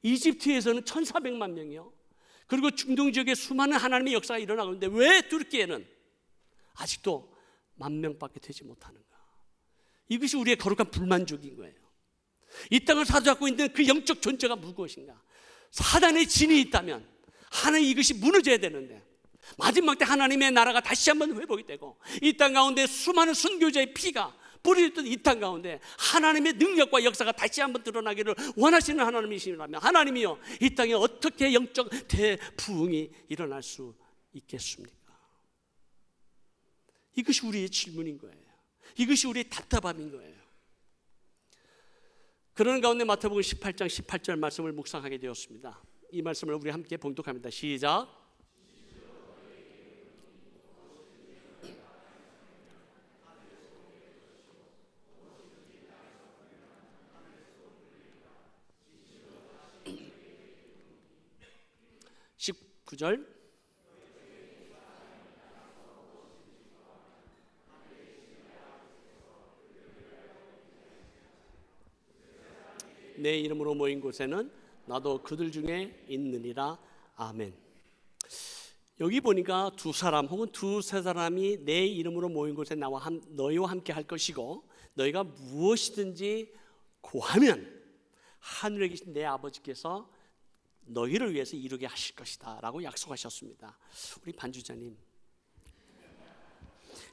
Speaker 1: 이집트에서는 1,400만 명이요, 그리고 중동 지역에 수많은 하나님의 역사가 일어나고 있는데 왜 투르키에는 아직도 10,000명밖에 되지 못하는가? 이것이 우리의 거룩한 불만족인 거예요. 이 땅을 사로잡고 있는 그 영적 존재가 무엇인가? 사단의 진이 있다면 하나님, 이것이 무너져야 되는데 마지막 때 하나님의 나라가 다시 한번 회복이 되고 이 땅 가운데 수많은 순교자의 피가 뿌려졌던 이 땅 가운데 하나님의 능력과 역사가 다시 한번 드러나기를 원하시는 하나님이시라면, 하나님이요, 이 땅에 어떻게 영적 대부흥이 일어날 수 있겠습니까? 이것이 우리의 질문인 거예요. 이것이 우리의 답답함인 거예요. 그런 가운데 마태복음 18장 18절 말씀을 묵상하게 되었습니다. 이 말씀을 우리 함께 봉독합니다. 시작. (19절) 내 이름으로 모인 곳에는 나도 그들 중에 있느니라. 아멘. 여기 보니까 두 사람 혹은 두세 사람이 내 이름으로 모인 곳에 너희와 함께 할 것이고 너희가 무엇이든지 구하면 하늘에 계신 내 아버지께서 너희를 위해서 이루게 하실 것이다 라고 약속하셨습니다. 우리 반주자님,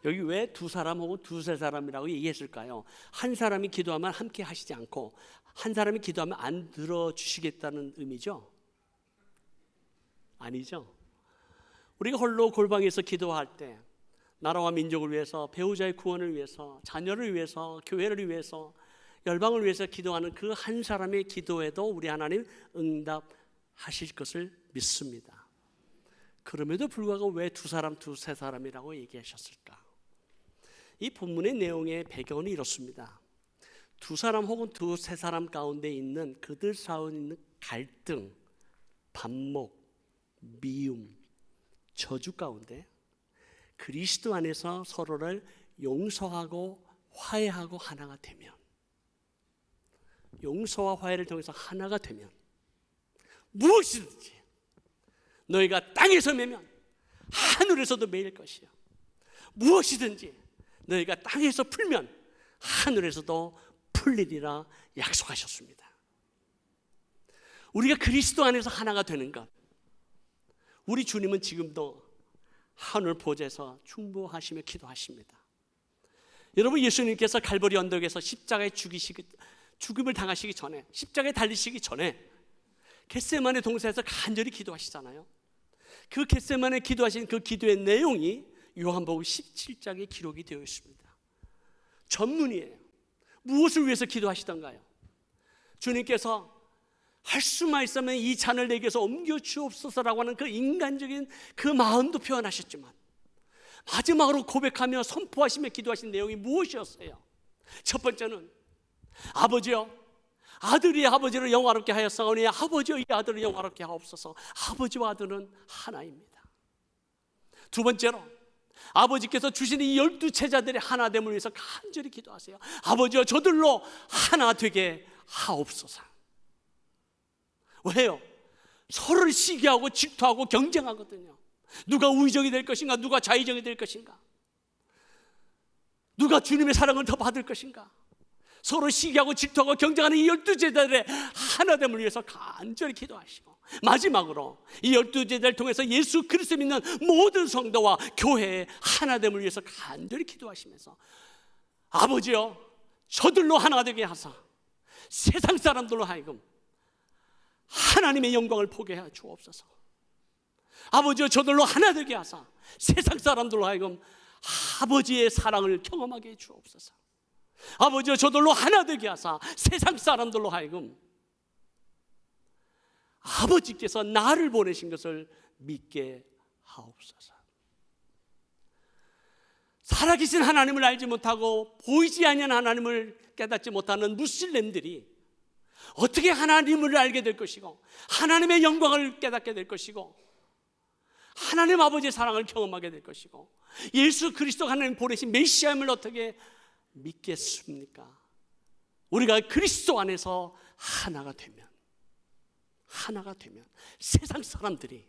Speaker 1: 여기 왜 두 사람 혹은 두세 사람이라고 얘기했을까요? 한 사람이 기도하면 함께 하시지 않고 한 사람이 기도하면 안 들어주시겠다는 의미죠? 아니죠. 우리가 홀로 골방에서 기도할 때 나라와 민족을 위해서, 배우자의 구원을 위해서, 자녀를 위해서, 교회를 위해서, 열방을 위해서 기도하는 그 한 사람의 기도에도 우리 하나님 응답하실 것을 믿습니다. 그럼에도 불구하고 왜 두 사람, 두세 사람이라고 얘기하셨을까? 이 본문의 내용의 배경은 이렇습니다. 두 사람 혹은 두세 사람 가운데 있는 그들 사이에 있는 갈등, 반목, 미움, 저주 가운데 그리스도 안에서 서로를 용서하고 화해하고 하나가 되면, 용서와 화해를 통해서 하나가 되면 무엇이든지 너희가 땅에서 매면 하늘에서도 매일 것이요, 무엇이든지 너희가 땅에서 풀면 하늘에서도 풀리리라 약속하셨습니다. 우리가 그리스도 안에서 하나가 되는 것, 우리 주님은 지금도 하늘 보좌에서 중보하시며 기도하십니다. 여러분, 예수님께서 갈보리 언덕에서 십자가에 죽음을 당하시기 전에, 십자가에 달리시기 전에 겟세마네 동산에서 간절히 기도하시잖아요. 그 겟세마네 기도하신 그 기도의 내용이 요한복음 17장에 기록이 되어 있습니다. 전문이에요. 무엇을 위해서 기도하시던가요? 주님께서 할 수만 있으면 이 잔을 내게서 옮겨 주옵소서라고 하는 그 인간적인 그 마음도 표현하셨지만, 마지막으로 고백하며 선포하시며 기도하신 내용이 무엇이었어요? 첫 번째는, 아버지여, 아들이 아버지를 영화롭게 하였사오니 아버지여 이 아들을 영화롭게 하옵소서. 아버지와 아들은 하나입니다. 두 번째로, 아버지께서 주신 이 12제자들의 하나됨을 위해서 간절히 기도하세요. 아버지여 저들로 하나 되게 하옵소서. 왜요? 서로를 시기하고 질투하고 경쟁하거든요. 누가 우의정이 될 것인가? 누가 좌의정이 될 것인가? 누가 주님의 사랑을 더 받을 것인가? 서로 시기하고 질투하고 경쟁하는 이 12제자들의 하나됨을 위해서 간절히 기도하시고, 마지막으로 이 12제자를 통해서 예수 그리스도 믿는 모든 성도와 교회의 하나됨을 위해서 간절히 기도하시면서, 아버지여 저들로 하나 되게 하사 세상 사람들로 하여금 하나님의 영광을 보게 해 주옵소서. 아버지여 저들로 하나 되게 하사 세상 사람들로 하여금 아버지의 사랑을 경험하게 해 주옵소서. 아버지여 저들로 하나 되게 하사 세상 사람들로 하여금 아버지께서 나를 보내신 것을 믿게 하옵소서. 살아계신 하나님을 알지 못하고 보이지 않는 하나님을 깨닫지 못하는 무슬림들이 어떻게 하나님을 알게 될 것이고, 하나님의 영광을 깨닫게 될 것이고, 하나님 아버지의 사랑을 경험하게 될 것이고, 예수 그리스도 하나님 보내신 메시아임을 어떻게 믿겠습니까? 우리가 그리스도 안에서 하나가 되면 세상 사람들이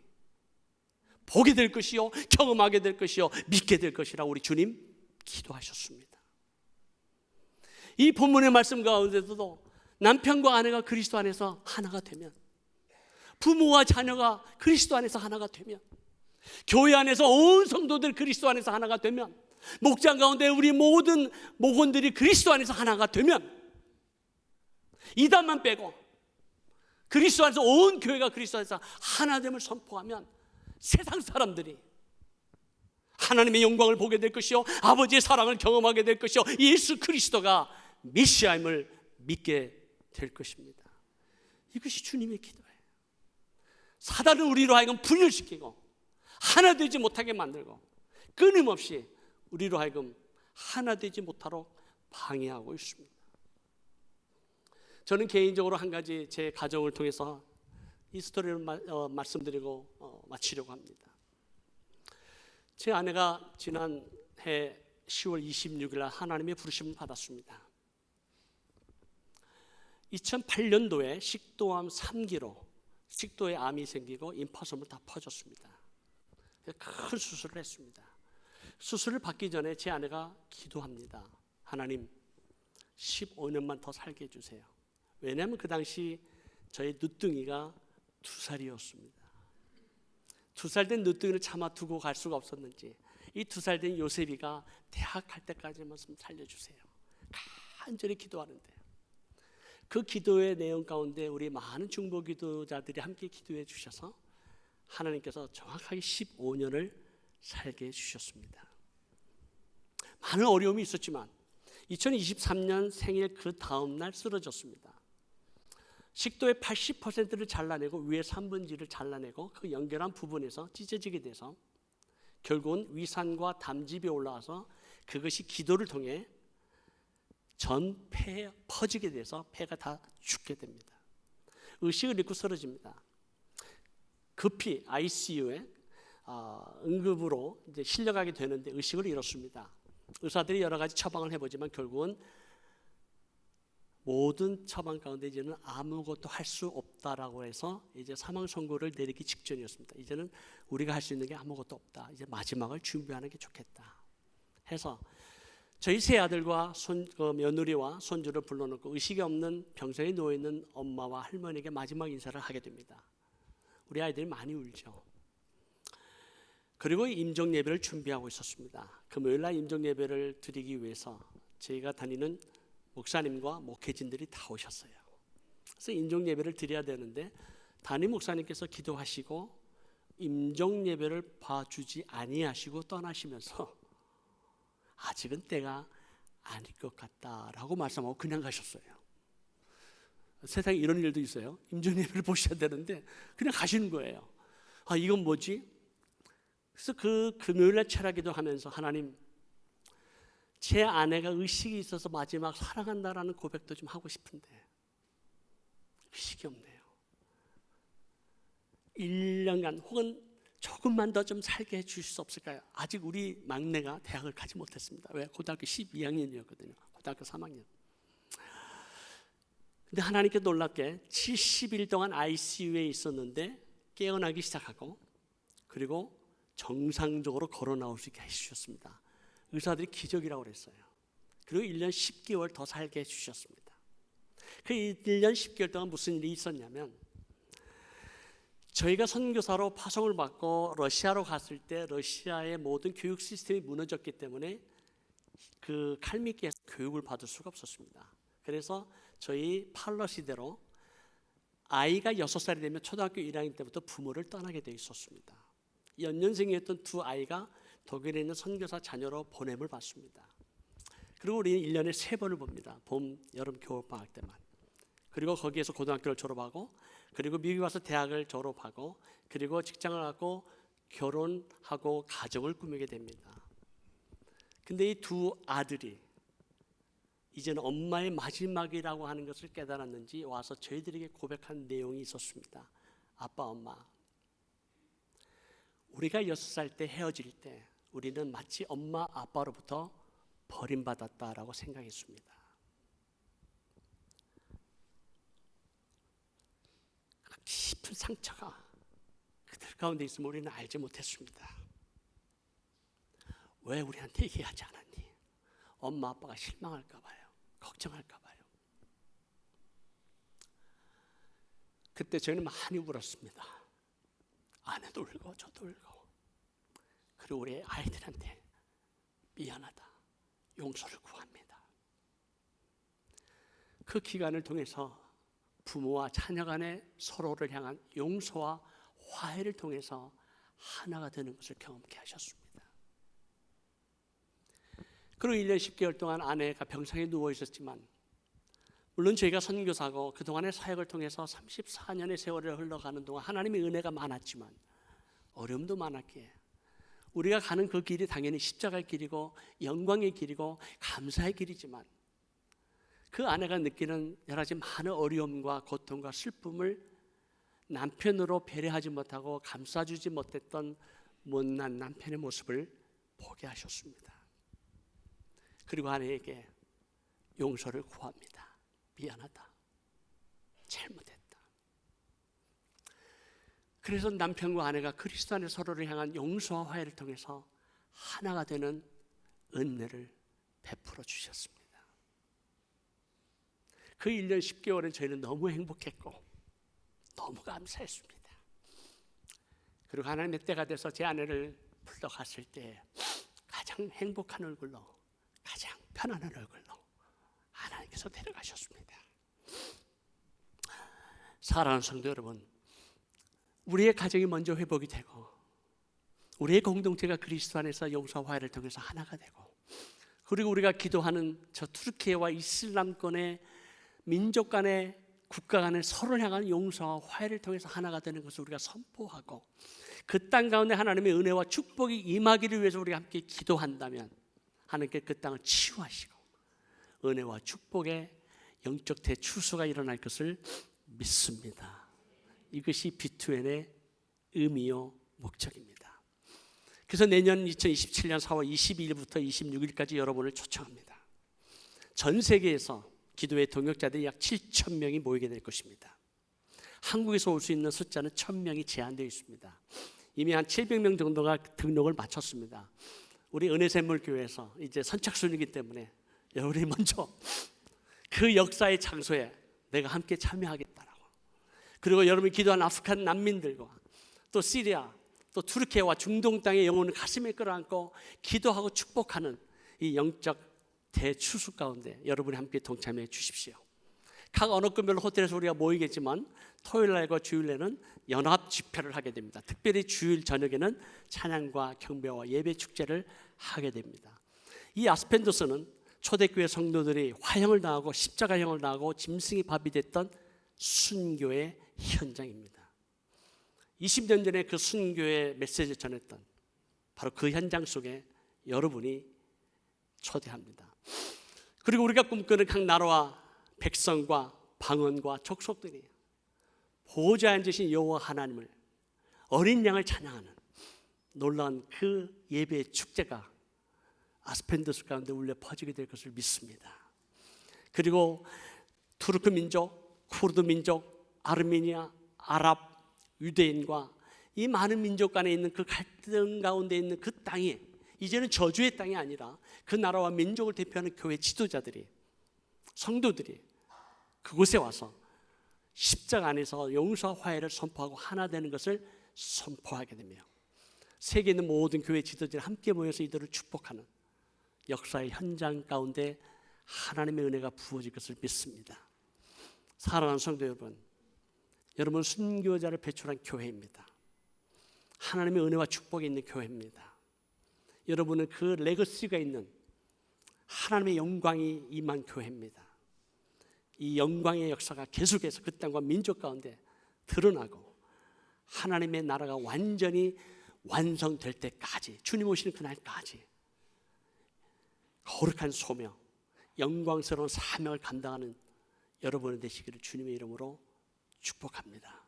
Speaker 1: 보게 될 것이요, 경험하게 될 것이요, 믿게 될 것이라 우리 주님 기도하셨습니다. 이 본문의 말씀 가운데서도 남편과 아내가 그리스도 안에서 하나가 되면, 부모와 자녀가 그리스도 안에서 하나가 되면, 교회 안에서 온 성도들 그리스도 안에서 하나가 되면, 목장 가운데 우리 모든 목원들이 그리스도 안에서 하나가 되면, 이단만 빼고 그리스도 안에서 온 교회가 그리스도 안에서 하나됨을 선포하면 세상 사람들이 하나님의 영광을 보게 될 것이요, 아버지의 사랑을 경험하게 될 것이요, 예수 그리스도가 메시아임을 믿게 될 것입니다. 이것이 주님의 기도예요. 사단은 우리로 하여금 분열시키고 하나 되지 못하게 만들고 끊임없이 우리로 하여금 하나 되지 못하도록 방해하고 있습니다. 저는 개인적으로 한 가지 제 가정을 통해서 이 스토리를 말씀드리고 마치려고 합니다. 제 아내가 지난해 10월 26일 날 하나님의 부르심을 받았습니다. 2008년도에 식도암 3기로 식도에 암이 생기고 임파선물 다 퍼졌습니다. 큰 수술을 했습니다. 수술을 받기 전에 제 아내가 기도합니다. 하나님 15년만 더 살게 해주세요. 왜냐하면 그 당시 저희 늦둥이가 2살이었습니다. 2살 된 늦둥이를 차마 두고 갈 수가 없었는지 이 2살 된 요셉이가 대학 갈 때까지만 살려주세요. 간절히 기도하는데요. 그 기도의 내용 가운데 우리 많은 중보 기도자들이 함께 기도해 주셔서 하나님께서 정확하게 15년을 살게 해주셨습니다. 많은 어려움이 있었지만 2023년 생일 그 다음 날 쓰러졌습니다. 식도의 80%를 잘라내고 위에 3분지를 잘라내고 그 연결한 부분에서 찢어지게 돼서 결국은 위산과 담즙이 올라와서 그것이 기도를 통해 전 폐에 퍼지게 돼서 폐가 다 죽게 됩니다. 의식을 잃고 쓰러집니다. 급히 ICU에 응급으로 이제 실려가게 되는데 의식을 잃었습니다. 의사들이 여러 가지 처방을 해보지만 결국은 모든 처방 가운데 이제는 아무것도 할 수 없다라고 해서 이제 사망 선고를 내리기 직전이었습니다. 이제는 우리가 할 수 있는 게 아무것도 없다. 이제 마지막을 준비하는 게 좋겠다. 해서 저희 세 아들과 며느리와 손주를 불러놓고 의식이 없는 병상에 누워있는 엄마와 할머니에게 마지막 인사를 하게 됩니다. 우리 아이들이 많이 울죠. 그리고 임종 예배를 준비하고 있었습니다. 금요일 날 임종 예배를 드리기 위해서 저희가 다니는 목사님과 목회진들이 다 오셨어요. 그래서 임종 예배를 드려야 되는데 담임 목사님께서 기도하시고 임종 예배를 봐주지 아니하시고 떠나시면서 아직은 때가 아닐 것 같다라고 말씀하고 그냥 가셨어요. 세상에 이런 일도 있어요. 임종 예배를 보셔야 되는데 그냥 가시는 거예요. 아, 이건 뭐지? 그래서 그 금요일날 철학기도 하면서 하나님, 제 아내가 의식이 있어서 마지막 사랑한다라는 고백도 좀 하고 싶은데 의식이 없네요. 1년간 혹은 조금만 더 좀 살게 해주실 수 없을까요? 아직 우리 막내가 대학을 가지 못했습니다. 왜? 고등학교 12학년이었거든요. 고등학교 3학년. 근데 하나님께 놀랍게 70일 동안 ICU에 있었는데 깨어나기 시작하고 그리고 정상적으로 걸어 나올 수 있게 해주셨습니다. 의사들이 기적이라고 그랬어요. 그리고 1년 10개월 더 살게 해주셨습니다. 그 1년 10개월 동안 무슨 일이 있었냐면 저희가 선교사로 파송을 받고 러시아로 갔을 때 러시아의 모든 교육 시스템이 무너졌기 때문에 그 칼미키에서 교육을 받을 수가 없었습니다. 그래서 저희 팔러 시대로 아이가 6살이 되면 초등학교 1학년 때부터 부모를 떠나게 돼 있었습니다. 연년생이었던 두 아이가 독일에 있는 선교사 자녀로 보냄을 받습니다. 그리고 우리는 1년에 3번을 봅니다. 봄, 여름, 겨울 방학 때만. 그리고 거기에서 고등학교를 졸업하고 그리고 미국에 와서 대학을 졸업하고 그리고 직장을 갖고 결혼하고 가정을 꾸미게 됩니다. 근데 이 두 아들이 이제는 엄마의 마지막이라고 하는 것을 깨달았는지 와서 저희들에게 고백한 내용이 있었습니다. 아빠, 엄마, 우리가 6살 때 헤어질 때 우리는 마치 엄마, 아빠로부터 버림받았다라고 생각했습니다. 깊은 상처가 그들 가운데 있으면 우리는 알지 못했습니다. 왜 우리한테 얘기하지 않았니? 엄마 아빠가 실망할까 봐요. 걱정할까 봐요. 그때 저희는 많이 울었습니다. 아내도 울고 저도 울고. 그리고 우리 아이들한테 미안하다, 용서를 구합니다. 그 기간을 통해서 부모와 자녀 간의 서로를 향한 용서와 화해를 통해서 하나가 되는 것을 경험케 하셨습니다. 그리고 1년 10개월 동안 아내가 병상에 누워 있었지만 물론 저희가 선교사고 그동안의 사역을 통해서 34년의 세월이 흘러가는 동안 하나님의 은혜가 많았지만 어려움도 많았기에 우리가 가는 그 길이 당연히 십자가의 길이고 영광의 길이고 감사의 길이지만 그 아내가 느끼는 여러 가지 많은 어려움과 고통과 슬픔을 남편으로 배려하지 못하고 감싸주지 못했던 못난 남편의 모습을 보게 하셨습니다. 그리고 아내에게 용서를 구합니다. 미안하다, 잘못했다. 그래서 남편과 아내가 그리스도 안에 서로를 향한 용서와 화해를 통해서 하나가 되는 은혜를 베풀어 주셨습니다. 그 1년 10개월은 저희는 너무 행복했고 너무 감사했습니다. 그리고 하나님의 때가 돼서 제 아내를 불러 갔을 때 가장 행복한 얼굴로, 가장 편안한 얼굴로 하나님께서 데려가셨습니다. 사랑하는 성도 여러분, 우리의 가정이 먼저 회복이 되고 우리의 공동체가 그리스도 안에서 용서와 화해를 통해서 하나가 되고 그리고 우리가 기도하는 저 투르키예와 이슬람권의 민족 간의 국가 간의 서로를 향한 용서와 화해를 통해서 하나가 되는 것을 우리가 선포하고 그 땅 가운데 하나님의 은혜와 축복이 임하기를 위해서 우리가 함께 기도한다면 하나님께 그 땅을 치유하시고 은혜와 축복의 영적 대추수가 일어날 것을 믿습니다. 이것이 B2N의 의미요 목적입니다. 그래서 내년 2027년 4월 22일부터 26일까지 여러분을 초청합니다. 전 세계에서 기도의 동역자들이 약 7천 명이 모이게 될 것입니다. 한국에서 올 수 있는 숫자는 1,000명이 제한되어 있습니다. 이미 한 700명 정도가 등록을 마쳤습니다. 우리 은혜샘물교회에서 이제 선착순이기 때문에 여러분이 먼저 그 역사의 장소에 내가 함께 참여하겠다라고. 그리고 여러분이 기도한 아프간 난민들과 또 시리아 또 투르키예와 중동 땅의 영혼을 가슴에 끌어안고 기도하고 축복하는 이 영적 대추수 가운데 여러분이 함께 동참해 주십시오. 각 언어권별로 호텔에서 우리가 모이겠지만 토요일 날과 주일 날은 연합 집회를 하게 됩니다. 특별히 주일 저녁에는 찬양과 경배와 예배 축제를 하게 됩니다. 이 아스펜도스는 초대교회 성도들이 화형을 당하고 십자가형을 당하고 짐승이 밥이 됐던 순교의 현장입니다. 20년 전에 그 순교의 메시지를 전했던 바로 그 현장 속에 여러분이 초대합니다. 그리고 우리가 꿈꾸는 각 나라와 백성과 방언과 족속들이 보호자에 앉으신 여호와 하나님을 어린 양을 찬양하는 놀라운 그 예배의 축제가 아스펜도스 가운데 울려 퍼지게 될 것을 믿습니다. 그리고 투르크 민족, 쿠르드 민족, 아르메니아, 아랍, 유대인과 이 많은 민족 간에 있는 그 갈등 가운데 있는 그 땅이 이제는 저주의 땅이 아니라 그 나라와 민족을 대표하는 교회 지도자들이, 성도들이 그곳에 와서 십자가 안에서 용서와 화해를 선포하고 하나 되는 것을 선포하게 되며 세계에 있는 모든 교회 지도자들이 함께 모여서 이들을 축복하는 역사의 현장 가운데 하나님의 은혜가 부어질 것을 믿습니다. 사랑하는 성도 여러분, 여러분 순교자를 배출한 교회입니다. 하나님의 은혜와 축복이 있는 교회입니다. 여러분은 그 레거시가 있는 하나님의 영광이 임한 교회입니다. 이 영광의 역사가 계속해서 그 땅과 민족 가운데 드러나고 하나님의 나라가 완전히 완성될 때까지, 주님 오시는 그날까지 거룩한 소명, 영광스러운 사명을 감당하는 여러분이 되시기를 주님의 이름으로 축복합니다.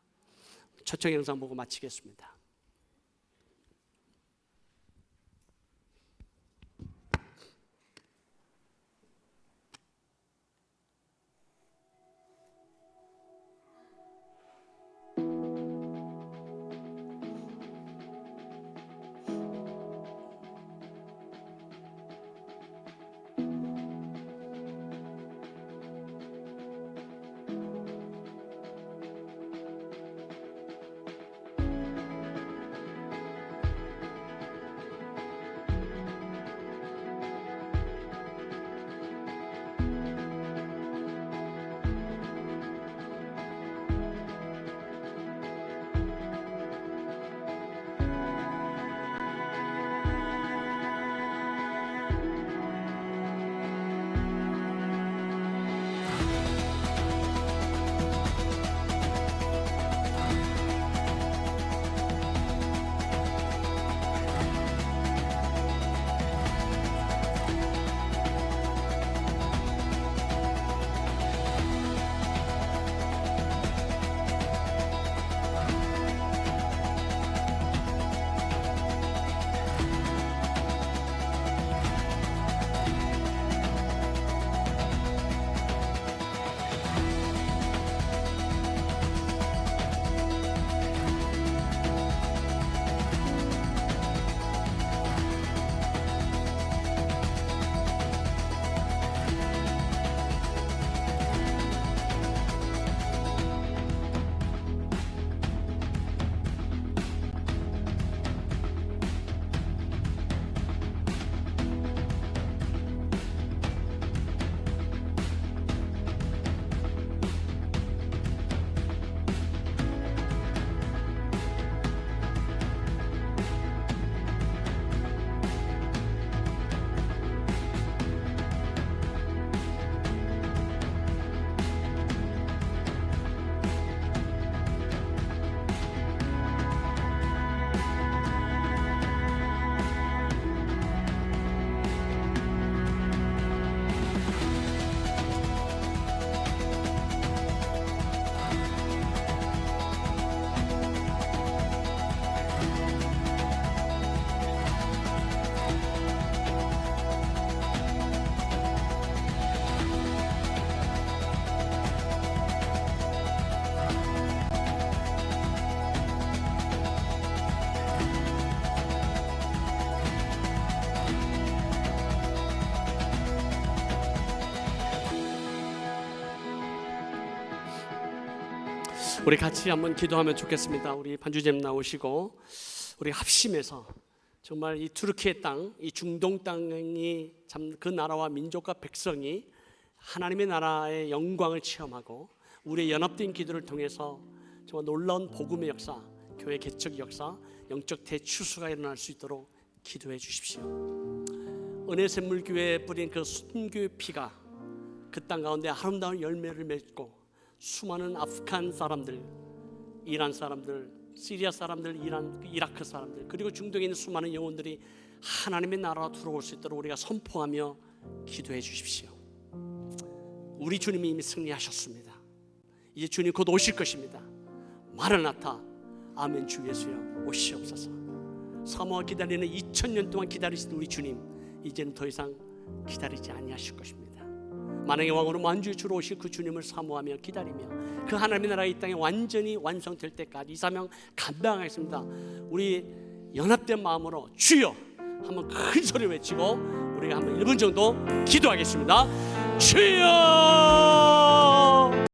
Speaker 1: 초청 영상 보고 마치겠습니다. 우리 같이 한번 기도하면 좋겠습니다. 우리 반주님 나오시고 우리 합심해서 정말 이 투르키의 땅, 이 중동 땅이 참 그 나라와 민족과 백성이 하나님의 나라의 영광을 체험하고 우리의 연합된 기도를 통해서 정말 놀라운 복음의 역사, 교회 개척 역사, 영적 대추수가 일어날 수 있도록 기도해 주십시오. 은혜 샘물교회에 뿌린 그 순교의 피가 그 땅 가운데 아름다운 열매를 맺고 수많은 아프간 사람들, 이란 사람들, 시리아 사람들, 이라크 사람들, 그리고 중동에 있는 수많은 영혼들이 하나님의 나라로 들어올 수 있도록 우리가 선포하며 기도해 주십시오. 우리 주님이 이미 승리하셨습니다. 이제 주님 곧 오실 것입니다. 마라나타, 아멘. 주 예수여 오시옵소서. 사모와 기다리는 2000년 동안 기다리신 우리 주님, 이제는 더 이상 기다리지 아니하실 것입니다. 만왕의 왕으로 만주의 주로 오실 그 주님을 사모하며 기다리며 그 하나님의 나라가 이 땅에 완전히 완성될 때까지 이 사명 감당하겠습니다. 우리 연합된 마음으로 주여 한번 큰 소리 외치고 우리가 한번 1분 정도 기도하겠습니다. 주여!